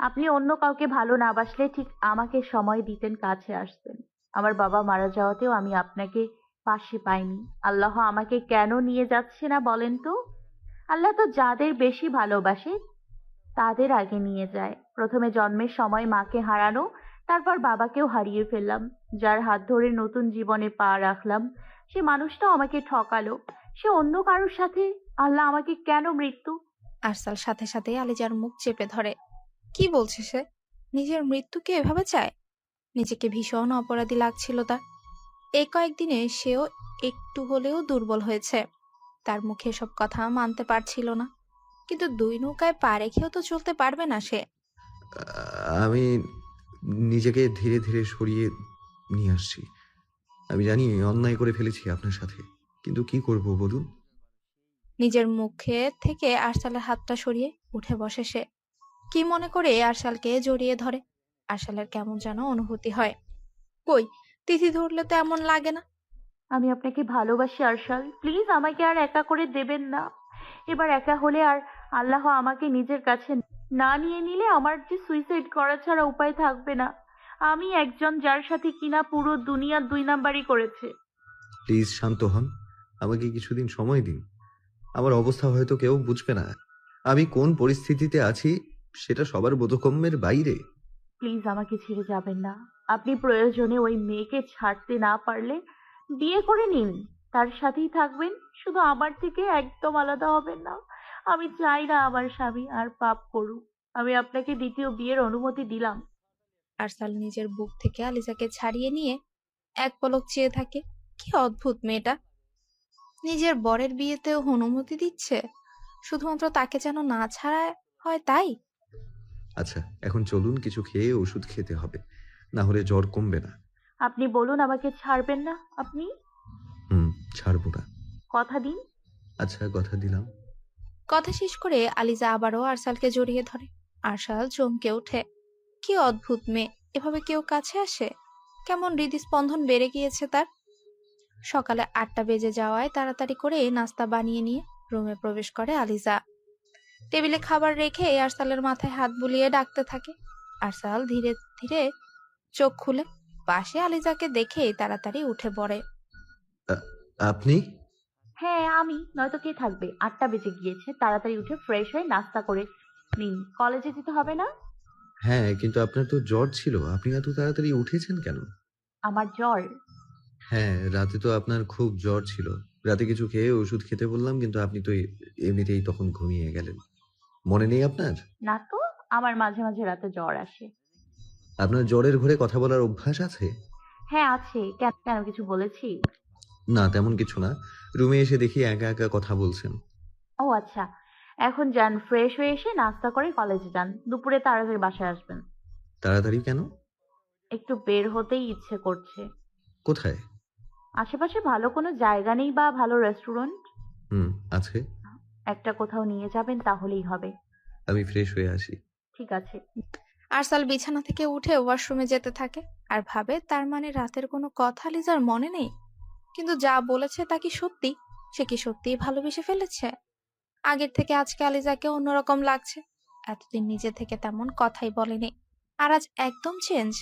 আপনি অন্য কাউকে ভালো না বাসলে ঠিক আমাকে সময় দিতেন, কাছে আসতেন। আমার বাবা মারা যাওয়াতেও আমি আপনাকে পাশে পাইনি। আল্লাহ আমাকে কেন নিয়ে যাচ্ছে না বলেন তো? আল্লাহ তো যাদের বেশি ভালোবাসে তাদের আগে নিয়ে যায়। প্রথমে জন্মের সময় মাকে হারানো, তারপর বাবাকেও হারিয়ে ফেললাম। যার হাত ধরে নতুন জীবনে পা রাখলাম, সে মানুষটাও আমাকে ঠকালো। সে অন্য কারোর সাথে। আল্লাহ, আমাকে কেন মৃত্যু? আরসাল সাথে সাথে আলিজার মুখ চেপে ধরে। কি বলছে সে? নিজের মৃত্যুকে এভাবে চায়? নিজেকে ভীষণ অপরাধী লাগছিল তার। এই কয়েকদিনে সেও একটু হলেও দুর্বল হয়েছে। তার মুখে সব কথা মানতে পারছিল না, কিন্তু দুই নৌকায় পা রেখেও তো চলতে পারবে না সে। আমি নিজেকে ধীরে ধীরে সরিয়ে নিয়ে আসছি। আমি জানি অন্যায় করে ফেলেছি আপনার সাথে, কিন্তু কি করব বলুন? নিজের মুখে থেকে আরসালের হাতটা সরিয়ে উঠে বসে সে। কি মনে করে আরসালকে জড়িয়ে ধরে। আরসালের কেমন যেন অনুভূতি হয়। কই, তিথি ধরলে তো এমন লাগে না। আমি আপনাকে ভালোবাসি আরশাল, প্লিজ আমাকে আর একা করে দেবেন না। এবার একা হলে আর আল্লাহ আমাকে নিজের কাছে না নিয়ে নিলে আমার যে সুইসাইড করা ছাড়া উপায় থাকবে না। আমি একজন যার সাথে কিনা পুরো দুনিয়া 2 নাম্বারই করেছে। প্লিজ শান্ত হন, আমাকে কিছুদিন সময় দিন। আমার অবস্থা হয়তো কেউ বুঝবে না। আমি কোন পরিস্থিতিতে আছি সেটা সবার বোধগম্যের বাইরে। প্লিজ আমাকে ছেড়ে যাবেন না। আপনি প্রয়োজনে ওই মেয়েকে ছাড়তে না পারলে বিয়ে করে নিন, তার সাথেই থাকবেন, শুধু আমার থেকে একদম আলাদা হবেন না। আমি চাই না আমার স্বামী আর পাপ করুক। আমি আপনাকে দ্বিতীয় বিয়ের অনুমতি দিলাম। আরসাল নিজের বুক থেকে আলিজাকে ছাড়িয়ে নিয়ে এক পলক চেয়ে থাকে। কি অদ্ভুত মেয়েটা! নিজের বরের বিয়েতেও অনুমতি দিচ্ছে, শুধুমাত্র তাকে যেন না ছাড়া হয় তাই। আচ্ছা, এখন চলুন, কিছু খেয়ে ওষুধ খেতে হবে, না হলে জ্বর কমবে না। আপনি বলুন আমাকে ছাড়বেন না? আপনি ছাড়বো না। কথা দিন। আচ্ছা, কথা দিলাম। কথা শেষ করে আলিজা আবারও আরসালকে জড়িয়ে ধরে। আরসাল চমকে ওঠে। কি অদ্ভুত মেয়ে, এভাবে কেউ কাছে আসে? কেমন হৃদস্পন্দন বেড়ে গিয়েছে তার। সকালে 8টা বেজে যাওয়ায় তাড়াতাড়ি করে নাস্তা বানিয়ে নিয়ে রুমে প্রবেশ করে আলিজা। টেবিলে খাবার রেখে আরসালের মাথায় হাত বুলিয়ে ডাকতে থাকে। আরসাল ধীরে ধীরে চোখ খুলে পাশে আলিজাকে দেখে তাড়াতাড়ি উঠে পড়ে। আপনি? হ্যাঁ আমি, নয়তো কে থাকবে? 8টা বেজে গিয়েছে, তাড়াতাড়ি উঠে ফ্রেশ হয়ে নাস্তা করে নিন, কলেজে যেতে হবে না? হ্যাঁ, কিন্তু আপনার তো জ্বর ছিল, আপনি এত তাড়াতাড়ি উঠেছেন কেন? আমার জ্বর? হ্যাঁ, রাতে তো আপনার খুব জ্বর ছিল। রাতে কিছু খেয়ে ওষুধ খেতে বললাম, কিন্তু আপনি তো এমনিতেই তখন ঘুমিয়ে গেলেন। মনে নেই আপনার? না তো, আমার মাঝে মাঝে রাতে জ্বর আসে। আপনার জ্বরের ঘরে কথা বলার অভ্যাস আছে? হ্যাঁ আছে। কেন, কেন কিছু বলেছি? না, তেমন কিছু না। রুমে এসে দেখি একা একা কথা বলছেন। ও আচ্ছা, এখন যান, ফ্রেশ হয়ে এসে নাস্তা করে কলেজে যান, দুপুরে তাড়াতাড়ি বাসায় আসবেন। তাড়াতাড়ি কেন? একটু বের হতেই ইচ্ছে করছে। কোথায়? আশেপাশে ভালো কোনো জায়গা নেই বা ভালো রেস্টুরেন্ট? আছে। একটা কোথাও নিয়ে যাবেন, তাহলেই হবে। আমি ফ্রেশ হয়ে আসি। ঠিক আছে। আরসাল বিছানা থেকে উঠে ওয়াশরুমে যেতে থাকে আর ভাবে তার মানে রাতের কোনো কথা লিজার মনে নেই। কিন্তু যা বলেছে তা কি সত্যি? সে কি সত্যিই ভালোবেসে ফেলেছে? আগের থেকে আজকে আলিজাকে অন্যরকম লাগছে। এতদিন নিজে থেকে তেমন কথাই বলেনি, আর আজ একদম চেঞ্জ।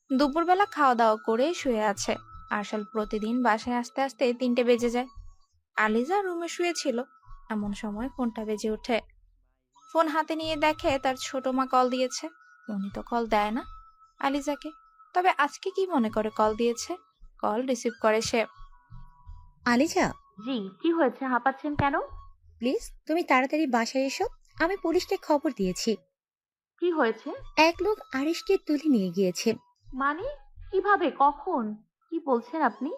দুপুরবেলা খাওয়া দাওয়া করে শুয়ে আছে। আরশাল প্রতিদিন বাসায় আসতে আসতে 3টে বেজে যায়। আলিজা রুমে শুয়েছিল, এমন সময় ফোনটা বেজে ওঠে। ফোন হাতে নিয়ে দেখে তার ছোট মা কল দিয়েছে। উনি তো কল দেয় না আলিজাকে, তবে আজকে কি মনে করে কল দিয়েছে। কল রিসিভ করে সে। আলিজা, জি, কি হয়েছে? হাঁপাচ্ছেন কেন? প্লিজ তুমি তাড়াতাড়ি বাসায় এসো। আমি পুলিশকে খবর দিয়েছি। কি হয়েছে? এক লোক আরিশকে তুলে নিয়ে গিয়েছে। মানে? কিভাবে? কখন? কি বলছেন আপনি?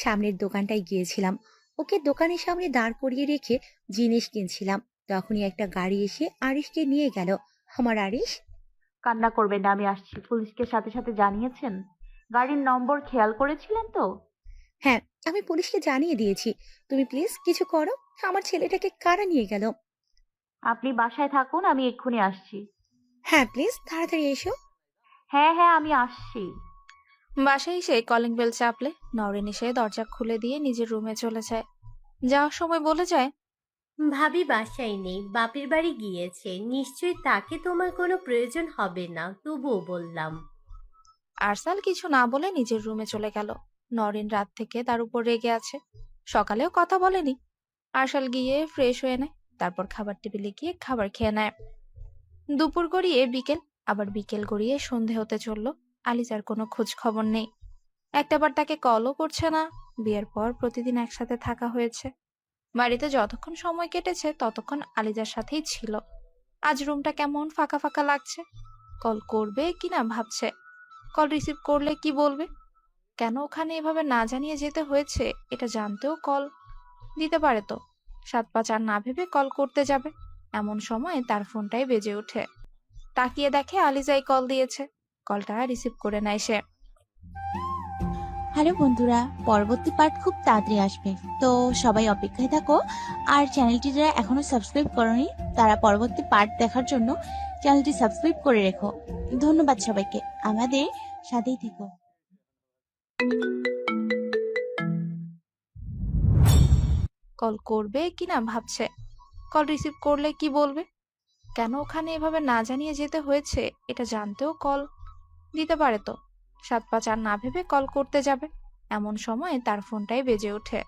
সামনের দোকানটায় গিয়েছিলাম, ওকে দোকানের সামনে দাঁড় করিয়ে রেখে জিনিস কিনছিলাম। তখনই একটা গাড়ি এসে আরিশকে নিয়ে গেল। আমার আরিশ। কান্না করবেন না, আমি আসছি। পুলিশকে সাথে সাথে জানিয়েছেন? গাড়ির নম্বর খেয়াল করেছিলেন তো? হ্যাঁ, আমি পুলিশকে জানিয়ে দিয়েছি। তুমি প্লিজ কিছু করো, আমার ছেলেটাকে কারা নিয়ে গেল। আপনি বাসায় থাকুন, আমি এক্ষুনি আসছি। হ্যাঁ প্লিজ তাড়াতাড়ি এসো। হ্যাঁ হ্যাঁ, আমি আসছি। বাসায় এসে কলিং বেল চাপলে নরেন এসে দরজা খুলে দিয়ে নিজের রুমে চলে যায়। যাওয়ার সময় বলে যায়, ভাবি বাসায় নেই, বাপের বাড়ি গিয়েছে, নিশ্চয়ই তাকে তোমার কোনো প্রয়োজন হবে না, তবুও বললাম। আরসাল কিছু না বলে নিজের রুমে চলে গেল। নরেন রাত থেকে তার উপর রেগে আছে, সকালেও কথা বলেনি। আরসাল গিয়ে ফ্রেশ হয়ে নেয়, তারপর খাবার টেবিলে গিয়ে খাবার খেয়ে নেয়। দুপুর গড়িয়ে বিকেল, আবার বিকেল গড়িয়ে সন্ধে হতে চলল। আলিজার কোনো খোঁজ খবর নেই। একটাবার তাকে কলও করছে না। বিয়ের পর প্রতিদিন একসাথে থাকা হয়েছে, বাড়িতে যতক্ষণ সময় কেটেছে ততক্ষণ আলিজার সাথেই ছিল। আজ রুমটা কেমন ফাঁকা ফাঁকা লাগছে। কল করবে কিনা ভাবছে। কল রিসিভ করলে কি বলবে, কেন ওখানে এভাবে না জানিয়ে যেতে হয়েছে এটা জানতেও কল দিতে পারে তো। 7-5 আর না ভেবে কল করতে যাবে, এমন সময় তার ফোনটাই বেজে ওঠে। তাকিয়ে দেখে আলিজাই কল দিয়েছে। কলটা রিসিভ করে নেয় সে। হ্যালো বন্ধুরা, পরবর্তী পার্ট খুব তাড়াতাড়ি আসবে, তো সবাই অপেক্ষায় থাকো। আর চ্যানেলটি যারা এখনো সাবস্ক্রাইব করনি তারা পরবর্তী পার্ট দেখার জন্য চ্যানেলটি সাবস্ক্রাইব করে রেখো। ধন্যবাদ সবাইকে, আমাদের সাথেই থেকো। কল করবে কিনা ভাবছে। কল রিসিভ করলে কি বলবে, কেন ওখানে এভাবে না জানিয়ে যেতে হয়েছে এটা জানতেও কল দিতে পারে তো। 7-5 আর না ভেবে কল করতে যাবে, এমন সময় তার ফোনটাই বেজে ওঠে।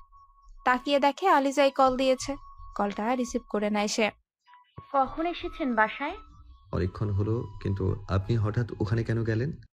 তাকিয়ে দেখে আলিজাই কল দিয়েছে। কলটা রিসিভ করে নেয় সে। কখন এসেছেন বাসায়? অনেকক্ষণ হলো, কিন্তু আপনি হঠাৎ ওখানে কেন গেলেন?